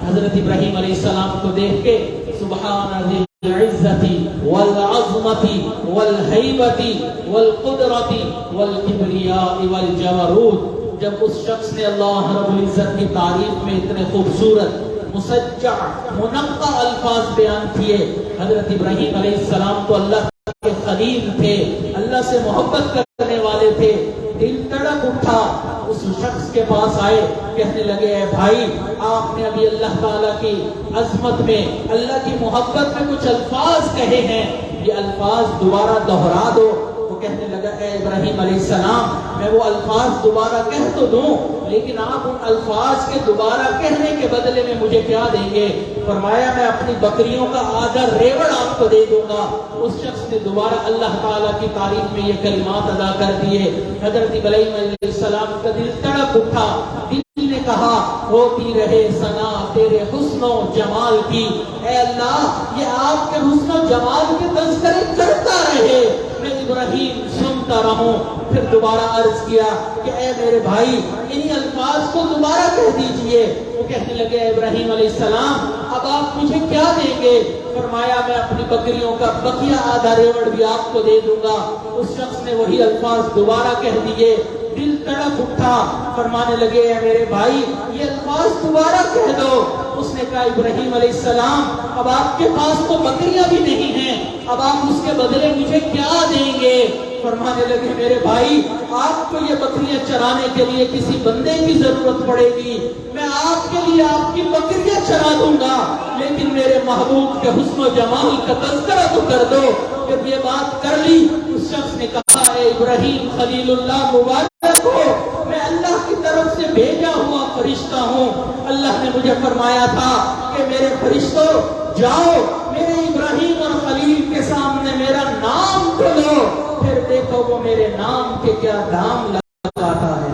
حضرت ابراہیم علیہ السلام کو دیکھ کے، سبحان ذی العزت والعظمت والہیبت والقدرت والکبریاء والجبروت۔ جب اس شخص نے اللہ رب العزت کی تعریف میں اتنے خوبصورت مسجع منقع الفاظ بیان کیے، حضرت ابراہیم علیہ السلام تو اللہ کے خلیل تھے، اللہ سے محبت کرنے والے تھے، دل تڑپ اٹھا، اس شخص کے پاس آئے، کہنے لگے اے بھائی، آپ نے ابھی اللہ تعالیٰ کی عظمت میں، اللہ کی محبت میں کچھ الفاظ کہے ہیں، یہ الفاظ دوبارہ دہرا دو۔ وہ کہنے لگا اے ابراہیم علیہ السلام، میں وہ الفاظ دوبارہ کہہ تو دوں، لیکن آپ ان الفاظ کے دوبارہ کہنے کے بدلے میں مجھے کیا دیں گے؟ فرمایا میں اپنی بکریوں کا آدھا ریوڑ آپ کو دے دوں گا۔ اس شخص نے دوبارہ اللہ تعالیٰ کی تعریف میں یہ کلمات ادا کر دیے۔ حضرت ابراہیم علیہ السلام کا دل تڑپ اٹھا، دل نے کہا ہوتی رہے ثنا تیرے حسن و جمال کی، اے اللہ یہ آپ کے حسن و جمال کے تذکرے کرتا رہے، میں ابراہیم سنتا رہوں۔ پھر دوبارہ عرض کیا کہ اے میرے بھائی انہی الفاظ کو دوبارہ کہہ دیجئے۔ وہ کہنے لگے ابراہیم علیہ السلام اب آپ مجھے کیا دیں گے؟ فرمایا میں اپنی بکریوں کا بقیہ آدھا ریوڑ بھی آپ کو دے دوں گا۔ اس شخص نے وہی الفاظ دوبارہ کہہ دیے، دل تڑپ اٹھا، فرمانے لگے اے میرے بھائی یہ الفاظ دوبارہ کہہ دو۔ اس نے کہا ابراہیم علیہ السلام اب آپ کے پاس تو بکریاں بھی نہیں ہیں، اب آپ اس کے بدلے مجھے کیا دیں گے؟ فرمانے لگے میرے بھائی آپ کو یہ بکریاں چرانے کے لیے کسی بندے کی ضرورت پڑے گی، میں آپ کے لیے آپ کی بکریاں چرا دوں گا، لیکن میرے محبوب کے حسن و جمال کا تذکرہ تو کر دو۔ جب یہ بات کر لی اس شخص نے کہا اے ابراہیم خلیل اللہ مبارک ہو، میں اللہ کی طرف سے بھیجا ہوا فرشتہ ہوں، اللہ نے مجھے فرمایا تھا کہ میرے فرشتوں جاؤ میرے ابراہیم اور خلیل کے سامنے میرا نام تو لو، پھر دیکھو وہ میرے نام کے کیا دام لگاتا ہے۔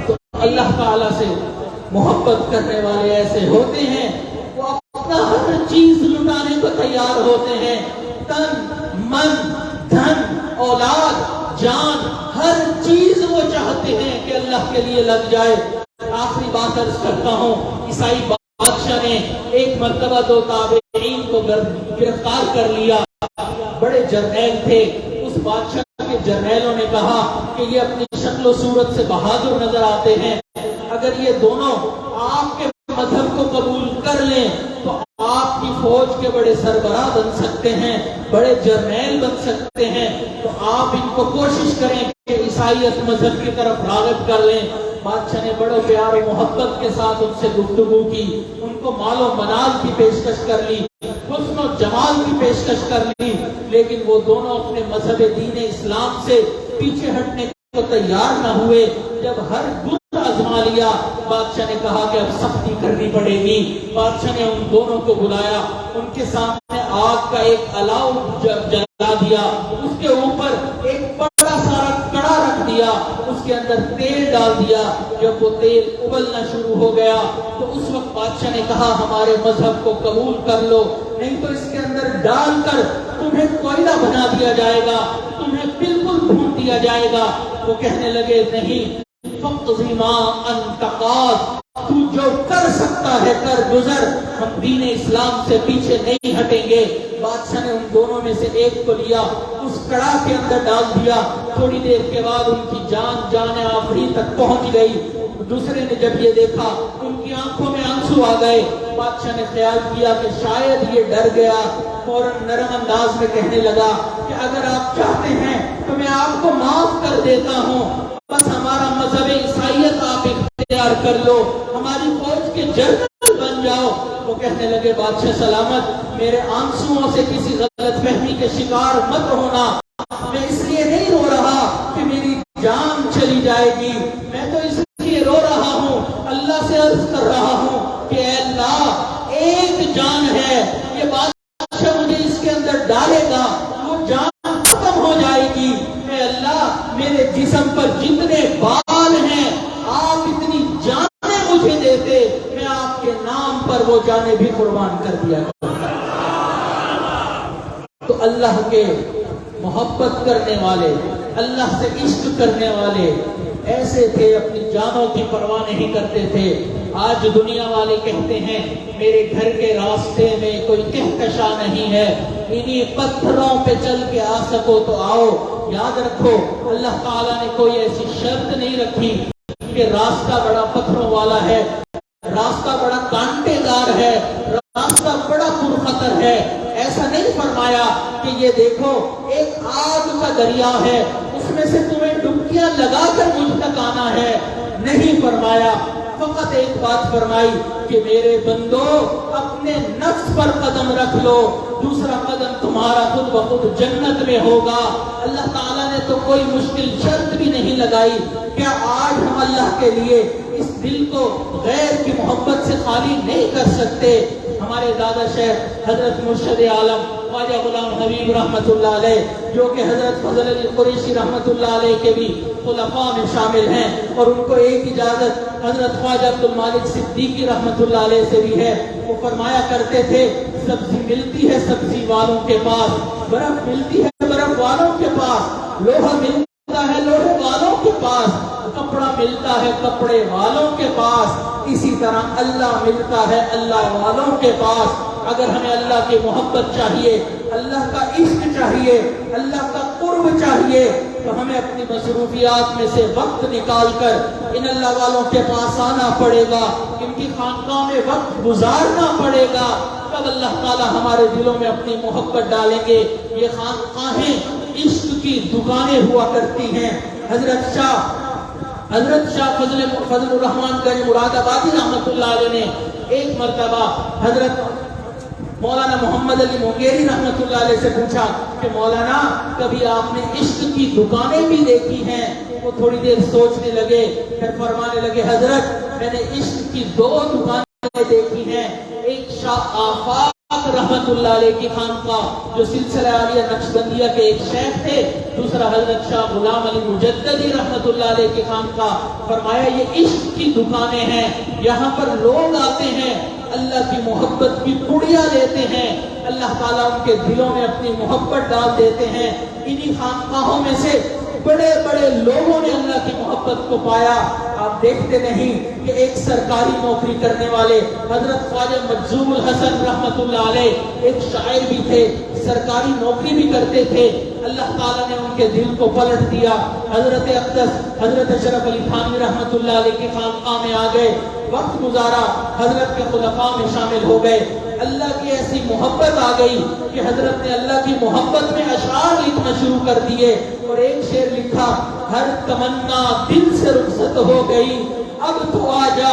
تو اللہ تعالیٰ سے محبت کرنے والے ایسے ہوتے ہیں وہ اپنا ہر چیز لٹانے کو تیار ہوتے ہیں، تن من دھن اولاد جان ہر چیز وہ چاہتے ہیں کہ اللہ کے لیے لگ جائے۔ آخری بات عرض کرتا ہوں، عیسائی بادشاہ نے ایک مرتبہ دو تابعین کو گرفتار کر لیا، بڑے جرنیل تھے، اس بادشاہ کے جرنیلوں نے کہا کہ یہ اپنی شکل و صورت سے بہادر نظر آتے ہیں، اگر یہ دونوں آپ کے مذہب کو قبول کر لیں تو آپ کی فوج کے بڑے سربراہ بن سکتے ہیں، بڑے جرنیل بن سکتے ہیں، تو آپ ان کو کوشش کریں کہ عیسائیت مذہب کی طرف راغب کر لیں۔ بادشاہ نے بڑے پیار و محبت کے ساتھ ان سے گفتگو کی، ان کو مال و منال کی پیشکش کر لی، حسن و جمال کی پیشکش کر لی، لیکن وہ دونوں اپنے مذہب دین اسلام سے پیچھے ہٹنے کو تیار نہ ہوئے۔ جب ہر گن آزما لیا، بادشاہ نے کہا کہ اب سختی کرنی پڑے گی۔ بادشاہ نے ان دونوں کو بلایا، ان کے سامنے آگ کا ایک الاؤ جلا دیا، اس کے اوپر ایک بڑا سارا کڑا رکھ دیا، اس کے اندر تیل ڈال دیا۔ جب وہ تیل ابلنا شروع ہو گیا تو اس وقت بادشاہ نے کہا ہمارے مذہب کو قبول کر لو، نہیں تو اس کے اندر ڈال کر تمہیں کوئلہ بنا دیا جائے گا، تمہیں بالکل بھون دیا جائے گا۔ وہ کہنے لگے نہیں، فَقْضِ مَا أَنْتَ قَاضٍ، تو جو کر سکتا ہے کر گزر، ہم دین اسلام سے پیچھے نہیں ہٹیں گے۔ بادشاہ نے ان دونوں میں سے ایک کو لیا، اس کڑا کے اندر ڈال دیا، تھوڑی دیر کے بعد ان کی جان آخری تک پہنچ گئی۔ دوسرے نے جب یہ دیکھا ان کی آنکھوں میں آنسو آ گئے۔ بادشاہ نے خیال کیا کہ شاید یہ ڈر گیا، فوراً نرم انداز میں کہنے لگا کہ اگر آپ چاہتے ہیں تو میں آپ کو معاف کر دیتا ہوں، بس ہمارا مذہب عیسائیت آپ اختیار کر لو، ہماری فوج کے جنرل بن جاؤ۔ وہ کہنے لگے بادشاہ سلامت، میرے آنسوؤں سے کسی غلط فہمی کے شکار مت ہونا، میں اس لیے نہیں رو رہا کہ میری جان چلی جائے گی، میں تو اس لیے رو رہا ہوں، اللہ سے عرض کر رہا ہوں کہ اے اللہ ایک جان ہے، یہ بادشاہ مجھے اس کے اندر ڈالے گا، وہ جان ختم ہو جائے گی، اے اللہ میرے جسم پر جتنے بال ہیں آپ اتنی جانیں مجھے دیتے، میں آپ کے نام پر وہ جانیں بھی قربان کر دیا کرتا۔ تو اللہ کے محبت کرنے والے، اللہ سے عشق کرنے والے ایسے تھے، اپنی جانوں کی پرواہ نہیں کرتے تھے۔ آج دنیا والے کہتے ہیں میرے گھر کے راستے میں کوئی کہکشاں نہیں ہے، انہی پتھروں پہ چل کے آ سکو تو آؤ۔ یاد رکھو اللہ تعالیٰ نے کوئی ایسی شرط نہیں رکھی کہ راستہ بڑا پتھروں والا ہے، راستہ بڑا کانٹے دار ہے، راستہ بڑا پرخطر ہے، ایسا نہیں فرمایا کہ یہ دیکھو ایک آگ کا دریا ہے، اس میں سے تمہیں ڈبکیاں لگا کر مجھ تک آنا ہے، نہیں فرمایا۔ فقط ایک بات فرمائی کہ میرے بندو اپنے نفس پر قدم رکھ لو، دوسرا قدم تمہارا خود بخود جنت میں ہوگا۔ اللہ تعالیٰ نے تو کوئی مشکل شرط بھی نہیں لگائی۔ کیا آج ہم اللہ کے لیے اس دل کو غیر کی محبت سے خالی نہیں کر سکتے؟ ہمارے دادا شیخ حضرت مرشد عالم خواجہ غلام حبیب رحمۃ اللہ علیہ، جو کہ حضرت فضل علی قریشی رحمۃ اللہ علیہ کے بھی خلفاء میں شامل ہیں، اور ان کو ایک اجازت حضرت خواجہ عبد المالک صدیقی رحمۃ اللہ علیہ سے بھی ہے، وہ فرمایا کرتے تھے سبزی ملتی ہے سبزی والوں کے پاس، برف ملتی ہے برف والوں کے پاس، لوہا ملتا ہے لوہے والوں کے پاس، کپڑا ملتا ہے کپڑے والوں کے پاس، اسی طرح اللہ ملتا ہے اللہ والوں کے پاس۔ اگر ہمیں اللہ کی محبت چاہیے، اللہ کا عشق چاہیے، اللہ کا قرب چاہیے، تو ہمیں اپنی مصروفیات میں سے وقت نکال کر ان اللہ والوں کے پاس آنا پڑے گا، ان کی خانقاہ میں وقت گزارنا پڑے گا، تب اللہ تعالی ہمارے دلوں میں اپنی محبت ڈالیں گے۔ یہ خانقاہیں عشق کی دکانیں ہوا کرتی ہیں۔ حضرت شاہ فضل الرحمان گنج مراد آبادی رحمۃ اللہ علیہ نے ایک مرتبہ حضرت مولانا محمد علی مونگیری رحمۃ اللہ علیہ سے پوچھا کہ مولانا کبھی آپ نے عشق کی دکانیں بھی دیکھی ہیں؟ وہ تھوڑی دیر سوچنے لگے، پھر فرمانے لگے حضرت میں نے عشق کی 2 دکانیں دیکھی ہیں، ایک شاہ آفاق رحمت اللہ علیہ کی خانقاہ جو سلسلہ عالیہ نقشبندیہ کے ایک شیخ تھے، دوسرا حضرت شاہ غلام علی مجددی رحمت اللہ علیہ کی خانقاہ۔ فرمایا یہ عشق کی دکانیں ہیں، یہاں پر لوگ آتے ہیں، اللہ کی محبت کی پڑیاں لیتے ہیں، اللہ تعالیٰ ان کے دلوں میں اپنی محبت ڈال دیتے ہیں۔ انہی خانقاہوں میں سے بڑے بڑے لوگوں نے اللہ کی محبت کو پایا۔ آپ دیکھتے نہیں کہ ایک سرکاری نوکری کرنے والے حضرت خواجہ مجذوب الحسن رحمت اللہ علیہ ایک شاعر بھی تھے، سرکاری نوکری بھی کرتے تھے، اللہ تعالیٰ نے ان کے دل کو پلٹ دیا۔ حضرت اقدس حضرت اشرف علی تھانوی رحمت اللہ علیہ کی خانقاہ میں آ گئے، وقت گزارا، حضرت کے خلفاء میں شامل ہو گئے، اللہ کی ایسی محبت آ گئی کہ حضرت نے اللہ کی محبت میں اشعار لکھنا شروع کر دیے، اور ایک شعر لکھا، ہر تمنا دل سے رخصت ہو گئی، اب تو آ جا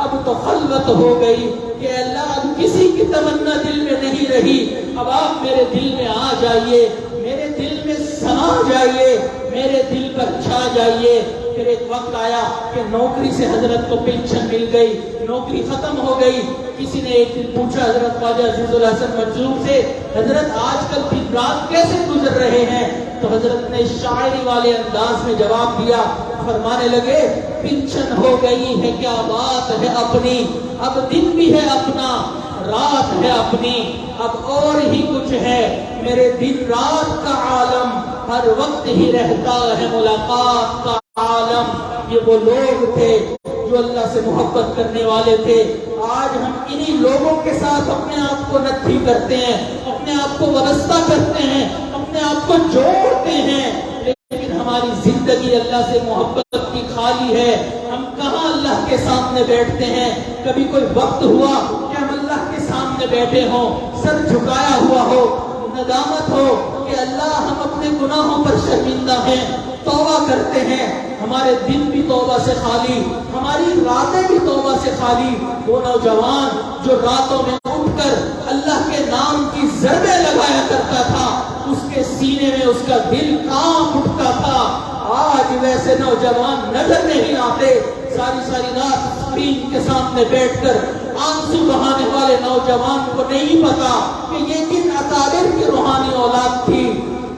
اب تو خلوت ہو گئی، کہ اللہ اب کسی کی تمنا دل میں نہیں رہی، اب آپ میرے دل میں آ جائیے، میرے دل میں سما جائیے، میرے دل پر چھا جائیے۔ پھر ایک وقت آیا کہ نوکری سے حضرت کو پینشن مل گئی، نوکری ختم ہو گئی۔ کسی نے ایک دن پوچھا حضرت خواجہ عزیز الحسن مجذوب سے، حضرت آج کل دن رات کیسے گزر رہے ہیں؟ تو حضرت نے شاعری والے انداز میں جواب دیا، فرمانے لگے پینشن ہو گئی ہے کیا بات ہے اپنی، اب دن بھی ہے اپنا رات ہے اپنی، اب اور ہی کچھ ہے میرے دن رات کا عالم، ہر وقت ہی رہتا ہے ملاقات کا عالم۔ یہ وہ لوگ تھے جو اللہ سے محبت کرنے والے تھے۔ آج ہم انہی لوگوں کے ساتھ اپنے آپ کو نتھی کرتے ہیں، اپنے آپ کو وابستہ کرتے ہیں، اپنے آپ کو جوڑتے ہیں، لیکن ہماری زندگی اللہ سے محبت کی خالی ہے. ہم کہاں اللہ کے سامنے بیٹھتے ہیں؟ کبھی کوئی وقت ہوا کہ ہم اللہ کے سامنے بیٹھے ہوں، سر جھکایا ہوا ہو، ندامت ہو کہ اللہ ہم اپنے گناہوں پر شرمندہ ہیں، توبہ کرتے ہیں. ہمارے دن بھی توبہ سے خالی، ہماری راتیں بھی توبہ سے خالی. وہ نوجوان جو راتوں میں اٹھ کر اللہ کے نام کی ضربیں لگایا کرتا تھا، اس کے سینے میں اس کا دل کانپ اٹھتا تھا. آج ویسے نوجوان نظر نہیں آتے. ساری رات اسکرین کے سامنے بیٹھ کر آنسو بہانے والے نوجوان کو نہیں پتا کہ یہ کن اکابر کی روحانی اولاد تھی.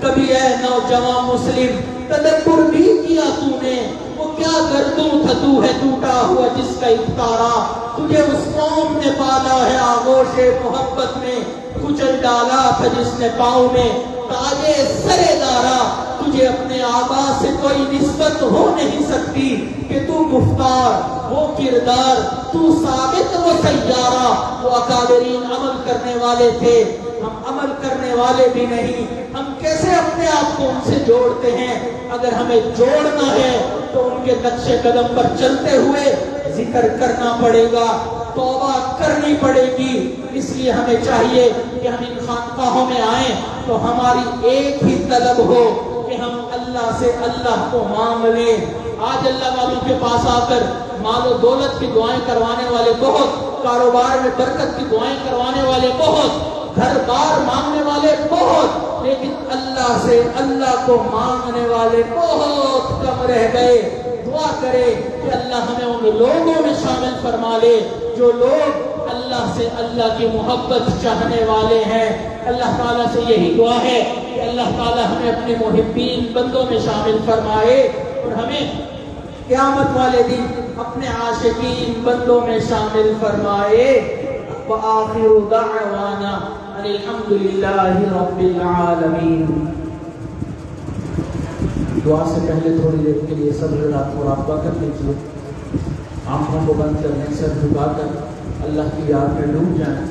کبھی اے نوجوان مسلم تدبر بھی کیا تو نے، وہ کیا گردوں تھا تو ہے ٹوٹا ہوا جس کا افطارا. تجھے اس قوم نے پالا ہے آغوش محبت میں، کچل ڈالا تھا جس نے پاؤں میں تاجے سرے دارا. تجھے اپنے آبا سے کوئی نسبت ہو نہیں سکتی کہ تو گفتار وہ کردار، تو ثابت وہ سیارہ. وہ اکابرین عمل کرنے والے تھے، ہم عمل کرنے والے بھی نہیں. ہم کیسے اپنے آپ کو ان سے جوڑتے ہیں؟ اگر ہمیں جوڑنا ہے تو ان کے نقش قدم پر چلتے ہوئے ذکر کرنا پڑے گا، توبہ کرنی پڑے گی. اس لیے ہمیں چاہیے کہ ہم ان خانقاہوں میں آئیں تو ہماری ایک ہی طلب ہو کہ ہم اللہ سے اللہ کو مانگ لیں. آج اللہ والوں کے پاس آ کر مال و دولت کی دعائیں کروانے والے بہت، کاروبار میں برکت کی دعائیں کروانے والے بہت، گھر بار مانگنے والے بہت، لیکن اللہ سے اللہ کو مانگنے والے بہت کم رہ گئے. دعا کرے کہ اللہ ہمیں ان لوگوں میں شامل فرما لے جو لوگ اللہ سے اللہ کی محبت چاہنے والے ہیں. اللہ تعالیٰ سے یہی دعا ہے کہ اللہ تعالیٰ ہمیں اپنے محبین بندوں میں شامل فرمائے اور ہمیں قیامت والے دن اپنے عاشقین بندوں میں شامل فرمائے. وآخر دعوانا ان الحمد للہ رب العالمین. دعا سے پہلے تھوڑی دیر کے لیے سب رات مراقبہ کر لیجیے، آنکھوں کو بند کر لیں، سر جھکا کر اللہ کی یاد میں ڈوب جائیں.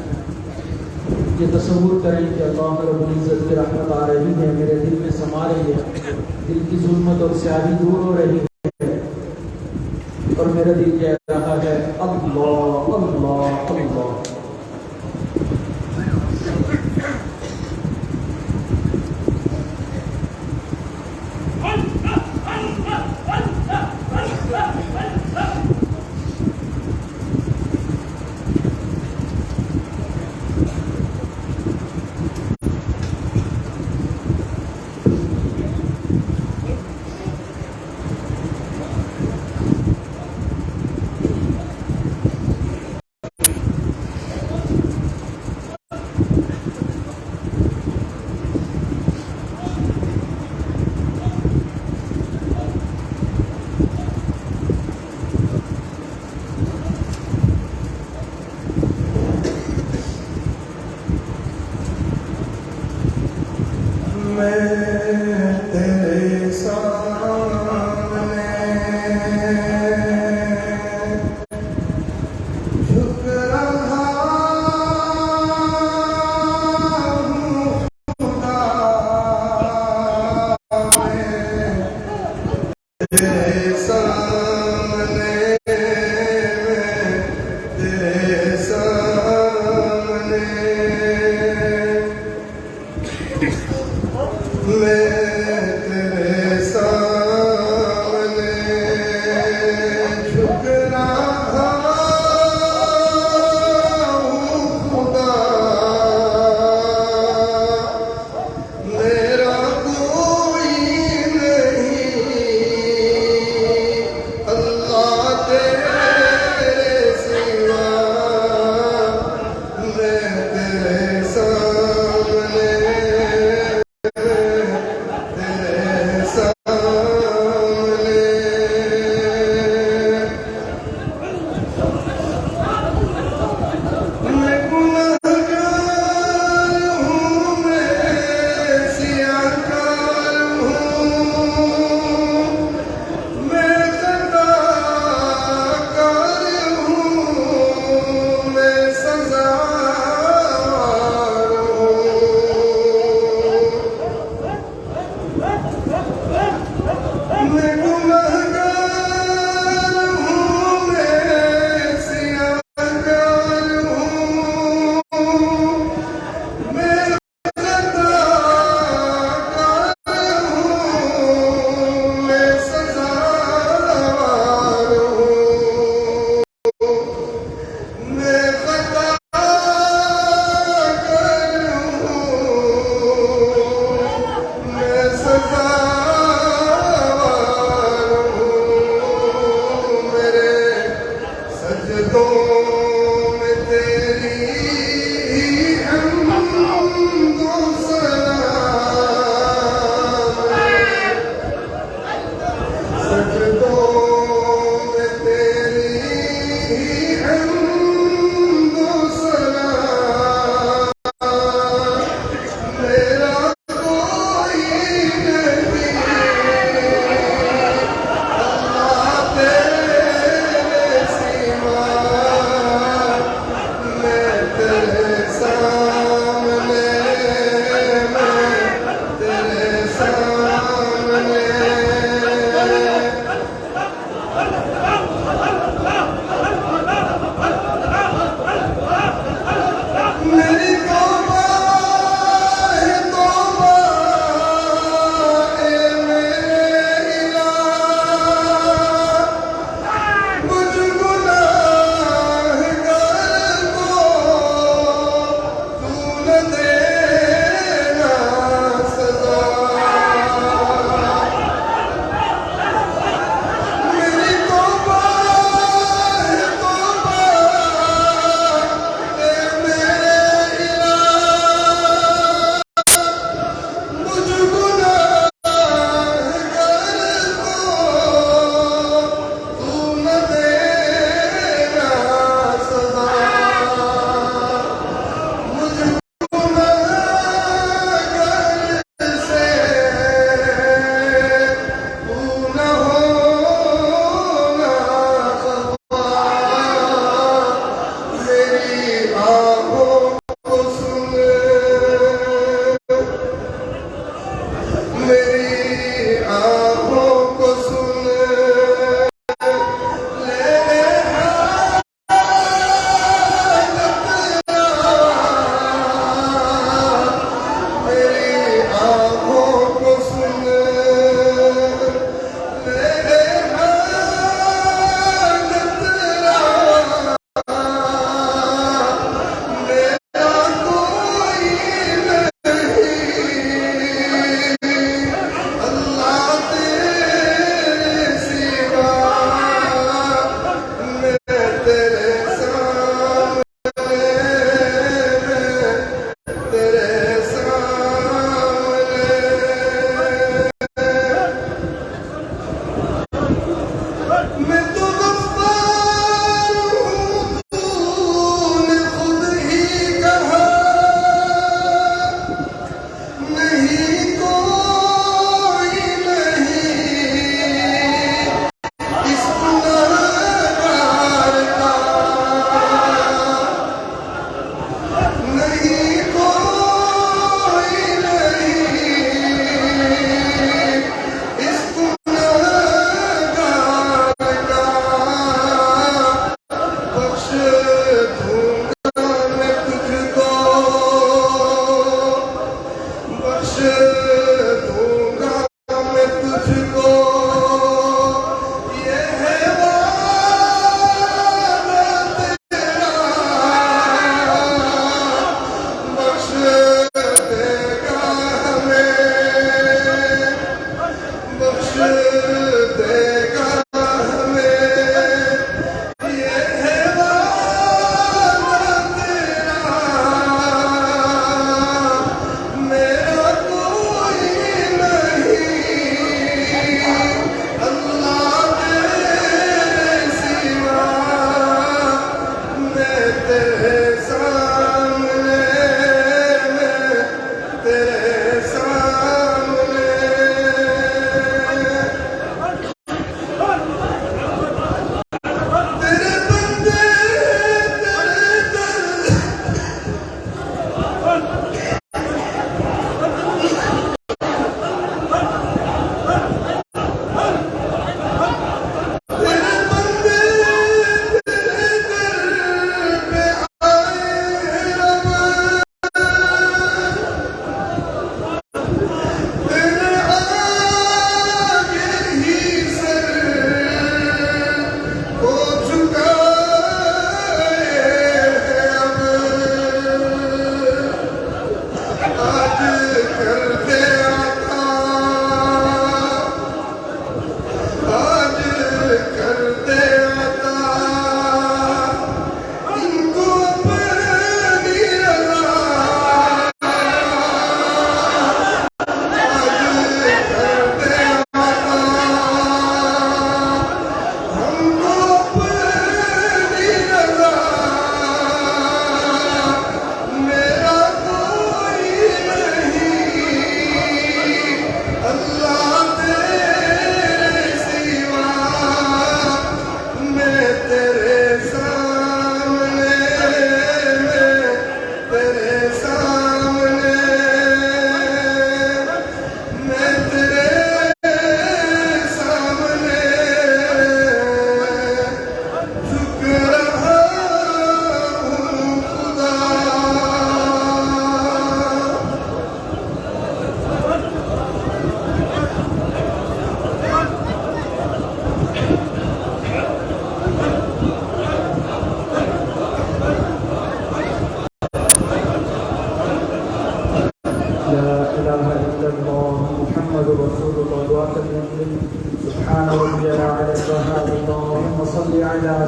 یہ تصور کریں کہ اللہ رب العزت کی رحمت آ رہی ہے، میرے دل میں سما رہی ہے، دل کی ظلمت اور سیاہی دور ہو رہی ہے اور میرا دل کہہ رہا ہے اللہ اللہ اللہ.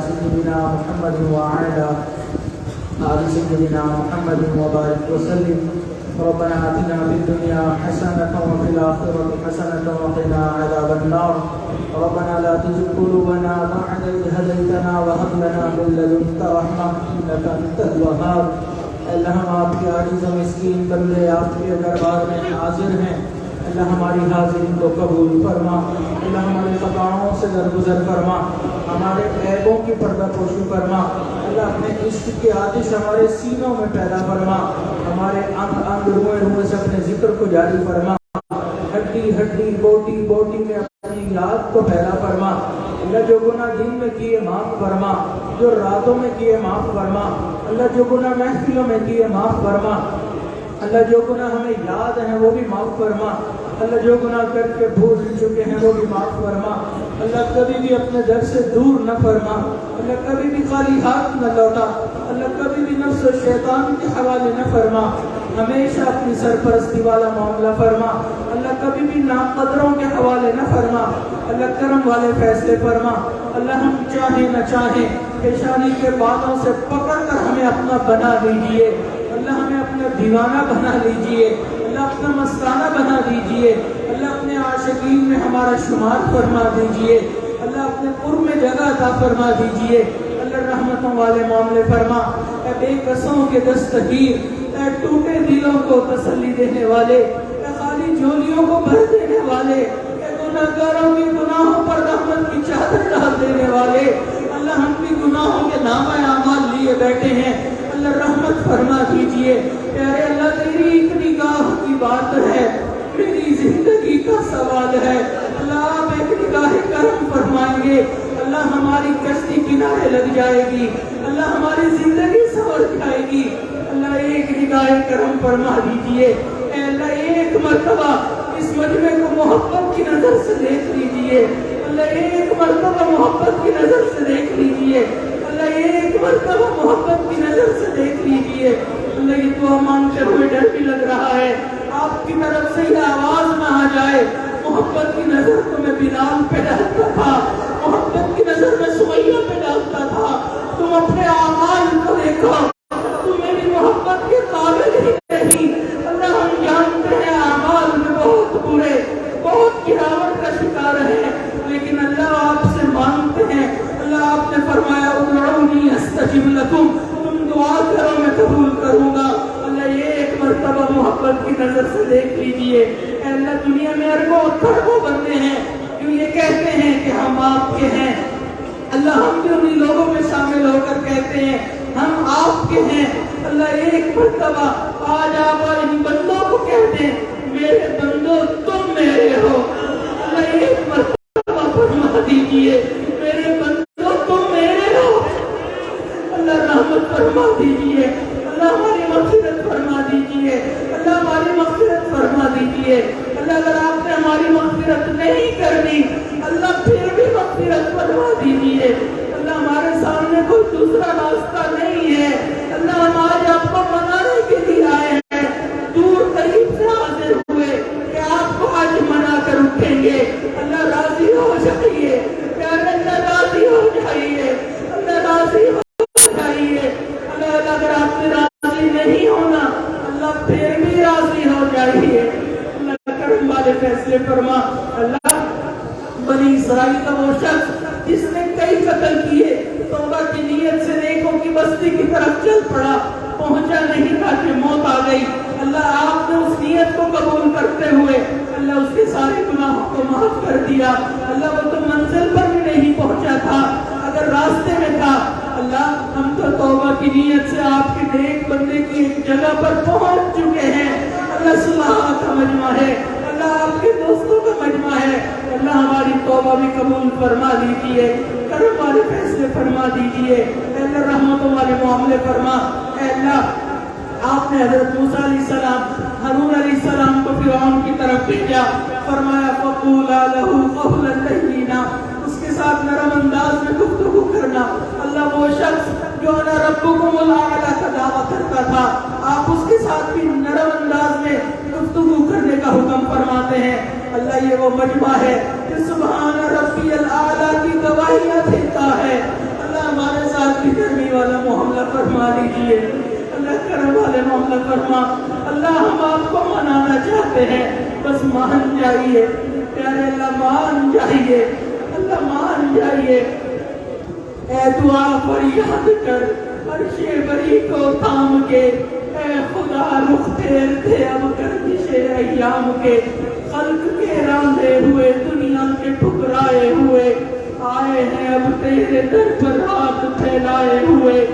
سيدنا محمد وعلى آل سيدنا محمد وبارك وسلم. ربنا آتنا في الدنيا حسنة وفي الآخرة حسنة وقنا عذاب النار. ربنا لا تزغ قلوبنا بعد إذ هديتنا وهب لنا من لدنك رحمة إنك أنت الوهاب. اللہ ہم آپ کے عاجز و مسکین بندے آپ کے دربار میں حاضر ہیں. اللہ ہماری حاضری کو قبول فرما. اللہ ہمارے خطاؤں سے درگزر فرما. ہمارے عیبوں کی پردہ پوشی فرما. اللہ اپنے عشق کی آتش ہمارے سینوں میں پیدا فرما. ہمارے انگ انگ روئے روئے سے اپنے ذکر کو جاری فرما. ہڈی ہڈی بوٹی بوٹی میں اپنی یاد کو پیدا فرما. اللہ جو گناہ دن میں کیے معاف فرما, جو راتوں میں کیے معاف فرما. اللہ جو گناہ محفلوں میں کیے معاف فرما. اللہ جو گناہ ہمیں یاد ہیں وہ بھی معاف فرما. اللہ جو گناہ کر کے بھول چکے ہیں وہ بھی معاف فرما. اللہ کبھی بھی اپنے در سے دور نہ فرما. اللہ کبھی بھی خالی ہاتھ نہ لوٹا. اللہ کبھی بھی نفس و شیطان کے حوالے نہ فرما. ہمیشہ اپنی سرپرستی والا معاملہ فرما. اللہ کبھی بھی ناقدروں کے حوالے نہ فرما. اللہ کرم والے فیصلے فرما. اللہ ہم چاہیں نہ چاہیں پیشانی کے بادوں سے پکڑ کر ہمیں اپنا بنا لیجئے. اللہ ہمیں اپنا دیوانہ بنا لیجئے. اللہ اپنا مستانہ بنا دیجئے. اللہ اپنے عاشقین میں ہمارا شمار فرما دیجئے. اللہ اپنے قرب میں جگہ عطا فرما دیجئے. اللہ رحمتوں والے معاملے فرما. اے بے کسوں کے دستگیر, اے ٹوٹے دلوں کو تسلی دینے والے, اے خالی جھولیوں کو بھر دینے والے, اے گناہگاروں کی گناہوں پر رحمت کی چادر ڈال دینے والے. اللہ ہم بھی گناہوں کے نامہ اعمال لیے بیٹھے ہیں. اللہ رحمت فرما دیجئے. پیارے اللہ تیری ایک نگاہ کی بات ہے, میری زندگی کا سوال ہے. اللہ آپ ایک نگاہ کرم فرمائیں گے. اللہ ہماری کشتی کنارے لگ جائے گی. اللہ ہماری زندگی سنور جائے گی. اللہ ایک نگاہ کرم فرما دیجئے. اے اللہ ایک مرتبہ اس مجمع کو محبت کی نظر سے دیکھ لیجئے. اللہ ایک مرتبہ محبت کی نظر سے دیکھ لیجئے. اللہ ایک مرتبہ محبت کی نظر سے دیکھ لیجئے. اللہ یہ دعا مانگتے ہوئے ڈر بھی لگ رہا ہے آپ کی طرف سے یہ آواز نہ آ جائے محبت کی نظر تو میں بلال پہ ڈالتا تھا, محبت کی نظر میں سمیہ پہ ڈالتا تھا. تم اپنے اعمال کو دیکھو, تم میری محبت کے قابل ہی نہیں. اللہ ہم جانتے ہیں اعمال میں بہت برے, بہت گراوٹ کا شکار ہے, لیکن اللہ آپ سے مانگتے ہیں. اللہ آپ نے فرمایا ادعونی استجب لکم, تم دعا کرو میں قبول کروں گا. اللہ یہ ایک مرتبہ محبت کی نظر سے دیکھ لیجئے. اے اللہ دنیا میں اربوں کروڑوں بندے ہیں جو یہ کہتے ہیں کہ ہم آپ کے ہیں. اللہ ہم بھی انہی لوگوں میں شامل ہو کر کہتے ہیں ہم آپ کے ہیں. اللہ ایک مرتبہ آج آپ ان بندوں کو کہتے ہیں میرے بندوں تم میرے ہو. اللہ ایک مرتبہ فرما دیجئے میرے بندوں تم میرے ہو. اللہ رحمت فرما دیجئے. اللہ ہماری مغفرت فرما دیجئے. اللہ ہماری مغفرت فرما دیجئے. اللہ اگر آپ نے ہماری مغفرت نہیں کرنی اللہ پھر بھی مغفرت فرما دیجئے. اللہ ہمارے سامنے کوئی دوسرا راستہ نہیں ہے. اللہ ہم آج آپ کو منانے کے لیے آئے ہیں, دور قریب سے حاضر ہوئے کہ آپ کو آج منا کر اٹھیں گے. اللہ راضی ہو جائیے, پیارے اللہ راضی ہو جائیے. اللہ راضی ہو جائیے. اللہ اگر آپ نے راضی نہیں ہونا اللہ پھر بھی راضی ہو جائیے. اللہ کرم والے فیصلے فرما. اللہ بنی اسرائیل کا وہ شخص جس نے کئی قتل کیے توبہ کی نیت سے نیکوں کی بستی کی طرف چل پڑا, پہنچا نہیں تھا کہ موت آ گئی. اللہ آپ نے اس نیت کو قبول کرتے ہوئے اللہ اس کے سارے گناہوں کو معاف کر دیا. اللہ وہ تو منزل پر بھی نہیں پہنچا تھا, اگر راستے میں تھا. اللہ ہم تو توبہ کی نیت سے آپ کے نیک بندے کی ایک جگہ پر پہنچ چکے ہیں. اللہ صلاح کا مجمع ہے, اللہ آپ کے دوستوں کا مجمع ہے. اللہ ہماری توبہ بھی قبول فرما دیجئے, کرم والے فیصلے فرما دیجئے. اے اللہ رحمتوں والے معاملے فرما. اے اللہ آپ نے حضرت موسیٰ علیہ السلام ہارون علیہ السلام کو فرعون کی طرف بھیجا, فرمایا فَقُولَا لَهُ قَوْلًا لَّيِّنًا, اس کے ساتھ نرم انداز میں گفتگو کرنا. اللہ وہ شخص جو انا ربکم الاعلی کا دعویٰ کرتا تھا آپ اس کے ساتھ بھی نرم انداز میں گفتگو کرنے کا حکم فرماتے ہیں. اللہ یہ وہ مجمع ہے کہ سبحان ربی الاعلی کی گواہیاں دیتا ہے. اللہ اللہ نرمی والا معاملہ فرما دیجیے، اللہ کرم والے معاملہ فرما۔ اللہ ہم آپ کو منانا چاہتے ہیں، بس مان جائیے پیارے اللہ، مان جائیے اللہ، مان جائیے۔ اے دعا فریاد کر عرش بری کو تھام کے، اے خدا رخ پھیر دے اب گردش ایام کے، خلق کے راندے ہوئے دنیا کے ٹھکرائے ہوئے، آئے ہیں اب تیرے در پر ہاتھ پھیلائے ہوئے۔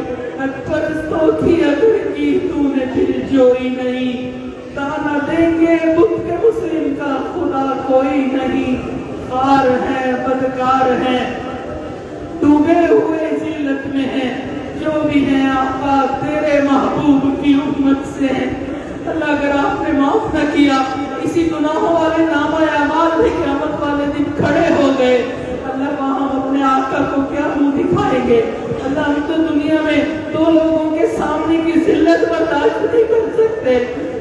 پرستوں کی اگر کی تو نے دل جوئی نہیں، تانا دیں گے بت کے مسلم کا خدا کوئی نہیں۔ خار ہیں بدکار ہیں ڈوبے ہوئے ذلت میں ہیں، جو بھی ہیں آقا تیرے محبوب کی امت سے ہیں۔ اللہ اگر آپ نے معاف نہ کیا، اسی گناہوں والے نامہ اعمال بھی قیامت والے دن کھڑے ہو گئے، اللہ وہاں ہم اپنے آقا کو کیا منہ دکھائیں گے؟ اللہ ہم تو دنیا میں دو لوگوں کے سامنے کی ذلت برداشت نہیں کر سکتے۔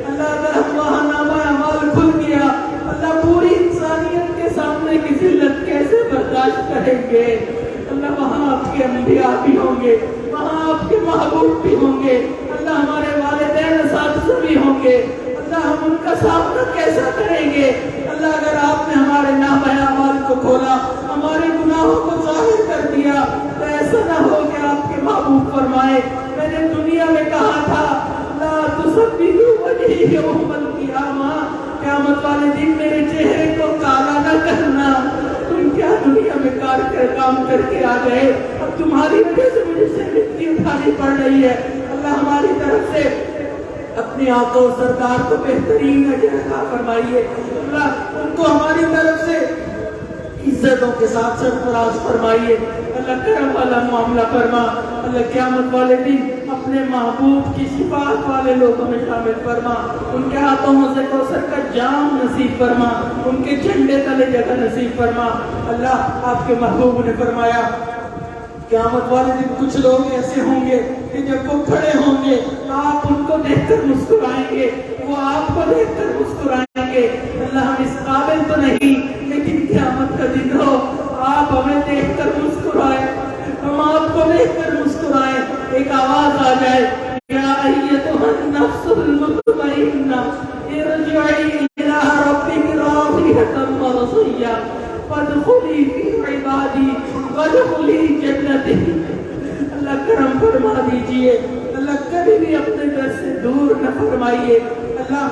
اللہ اگر ہم وہاں نامہ اعمال کھل گیا، اللہ پوری انسانیت کے سامنے کی ذلت کیسے برداشت کریں گے؟ اللہ وہاں آپ کے انبیاء بھی ہوں گے، وہاں آپ کے محبوب بھی ہوں گے، اللہ ہمارے والدین اساتذہ بھی ہوں گے، اللہ ہم ان کا سامنا کیسا کریں گے؟ اللہ اگر آپ نے ہمارے نامہ اعمال کو کھولا، ہمارے گناہوں کو ظاہر کر دیا، تو ایسا نہ ہو کہ آپ کے محبوب فرمائے میں نے دنیا میں کہا تھا لا تصبحوا وجهي يوم القیامہ، قیامت والے دن میرے چہرے کو کالا نہ کرنا۔ تم کیا دنیا میں کام کر کے آ گئے، اب تمہاری وجہ سے مجھے شرمندگی اٹھانی پڑ رہی ہے۔ اللہ ہماری طرف سے اپنے آقا و سرکار کو بہترین اجر عطا فرمائیے، اللہ ان کو ہماری طرف سے عزتوں کے ساتھ سرفراز فرمائیے۔ اللہ کرم والا معاملہ فرما، اللہ قیامت والے دن اپنے محبوب کی شفاعت والے لوگوں میں شامل فرما، ان کے ہاتھوں سے کوثر کا جام نصیب فرما، ان کے جھنڈے تلے جگہ نصیب فرما۔ اللہ آپ کے محبوب نے فرمایا قیامت والے دن کچھ لوگ ایسے ہوں گے کہ جب وہ کھڑے ہوں گے آپ ان کو دیکھ کر مسکرائیں گے، وہ آپ کو دیکھ کر مسکرائیں گے۔ اللہ ہم اس قابل تو نہیں، لیکن قیامت کا دن ہو آپ ہمیں دیکھ کر مسکرائیں، ہم آپ کو دیکھ کر مسکرائیں، ایک آواز آ جائے یا ایتھا النفس المطمئنہ ارجعی الی ربک راضیۃ مرضیہ فادخلی فی عبادی وادخلی جنتی۔ اللہ کرم فرما دیجئے، اللہ کبھی بھی اپنے در سے دور نہ فرمائیے۔ اللہ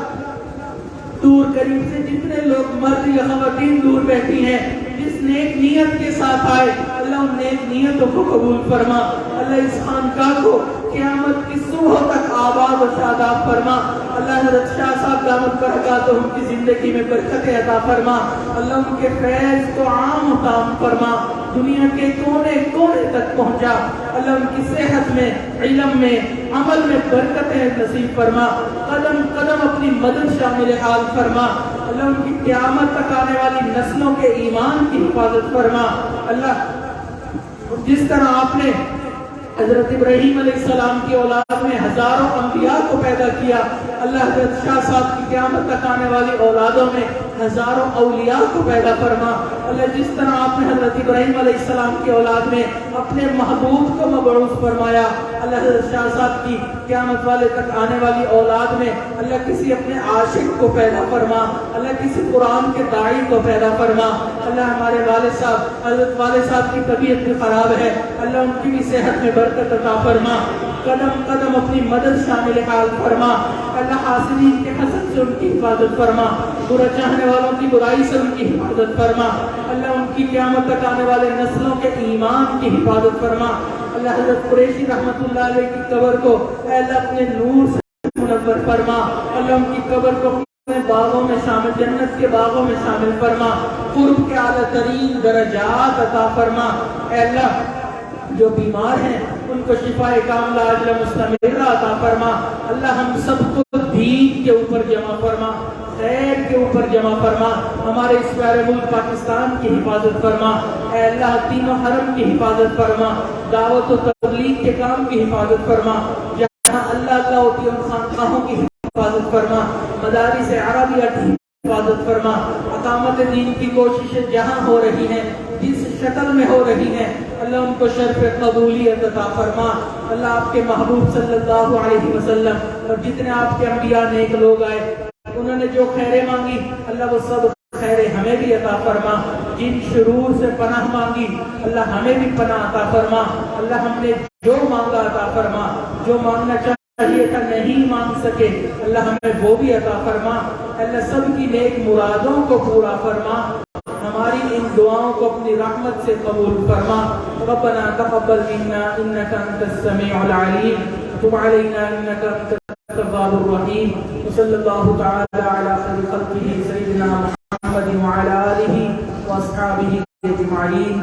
دور قریب سے جتنے لوگ مرد یا خواتین دور بیٹھی ہیں، جس نیک نیت کے ساتھ آئے، اللہ ان نیک نیتوں کو قبول فرما۔ اللہ اس خانقاہ کو قیامت کی صبح تک آباد و شاداب فرما۔ اللہ حضرت شاہ صاحب دامت برکاتہم کی زندگی میں برکت عطا فرما۔ اللہ ان کے فیض کو عام و تام فرما، دنیا کے کونے کونے تک پہنچا۔ اللہ ان کی صحت میں، علم میں، عمل میں برکتیں نصیب فرما، قدم قدم اپنی مدد شامل حال فرما۔ اللہ ان کی قیامت تک آنے والی نسلوں کے ایمان کی حفاظت فرما۔ اللہ جس طرح آپ نے حضرت ابراہیم علیہ السلام کی اولاد میں ہزاروں انبیاء کو پیدا کیا، اللہ حضرت شاہ صاحب کی قیامت تک آنے والی اولادوں میں ہزاروں اولیاء کو پیدا فرما۔ اللہ جس طرح آپ نے حضرت ابراہیم علیہ السلام کی اولاد میں اپنے محبوب کو مبعوث فرمایا، اللہ حضرت شاہ صاحب کی قیامت والے تک آنے والی اولاد میں اللہ کسی اپنے عاشق کو پیدا فرما، اللہ کسی قرآن کے داعی کو پیدا فرما۔ اللہ ہمارے والد صاحب، حضرت والد صاحب کی طبیعت بھی خراب ہے، اللہ ان کی بھی صحت میں برکت عطا فرما، قدم قدم اپنی مدد شامل حال فرما۔ اللہ حاسدین کے حسد سے ان کی حفاظت فرما، برا چاہنے والوں کی برائی سے ان کی حفاظت فرما۔ اللہ ان کی قیامت تک آنے والے نسلوں کے ایمان کی حفاظت فرما۔ اللہ حضرت قریشی رحمت اللہ علیہ کی قبر کو اے اللہ اپنے نور سے منور فرما۔ اللہ ان کی قبر کو اپنے باغوں میں شامل، جنت کے باغوں میں شامل فرما، قرب کے اعلیٰ ترین درجات عطا فرما۔ اے اللہ جو بیمار ہیں ان کو شفائے کاملہ عاجلہ مستمرہ عطا فرما۔ اللہ ہم سب کو دین کے اوپر جمع فرما، خیر کے اوپر جمع فرما۔ ہمارے اس پیارے ملک پاکستان کی حفاظت فرما۔ اے اللہ تینوں حرم کی حفاظت فرما، دعوت و تبلیغ کے کام کی حفاظت فرما، جہاں اللہ اللہ ہوتی ہے ان خانقاہوں کی حفاظت فرما، مدارس عربیہ کی حفاظت فرما۔ اقامت دین کی کوششیں جہاں ہو رہی ہیں جس شکل میں ہو رہی ہیں اللہ ان کو شرف قبولیت عطا فرما. اللہ آپ کے محبوب صلی اللہ علیہ وسلم اور جتنے آپ کے انبیاء نیک لوگ آئے انہوں نے جو خیریں مانگی اللہ وہ سب خیریں ہمیں بھی عطا فرما. جن شرور سے پناہ مانگی اللہ ہمیں بھی پناہ عطا فرما. اللہ ہم نے جو مانگا عطا فرما, جو مانگنا چاہیے تھا نہیں مانگ سکے اللہ ہمیں وہ بھی عطا فرما. اللہ سب کی نیک مرادوں کو پورا فرما. ہماری ان دعاؤں کو اپنی رحمت سے قبول فرما. ربنا تقبل منا انك انت السميع العليم وتب علينا انك انت التواب الرحيم. وصلى الله تعالى على خير خلقه سيدنا محمد وعلى آله وأصحابه أجمعين.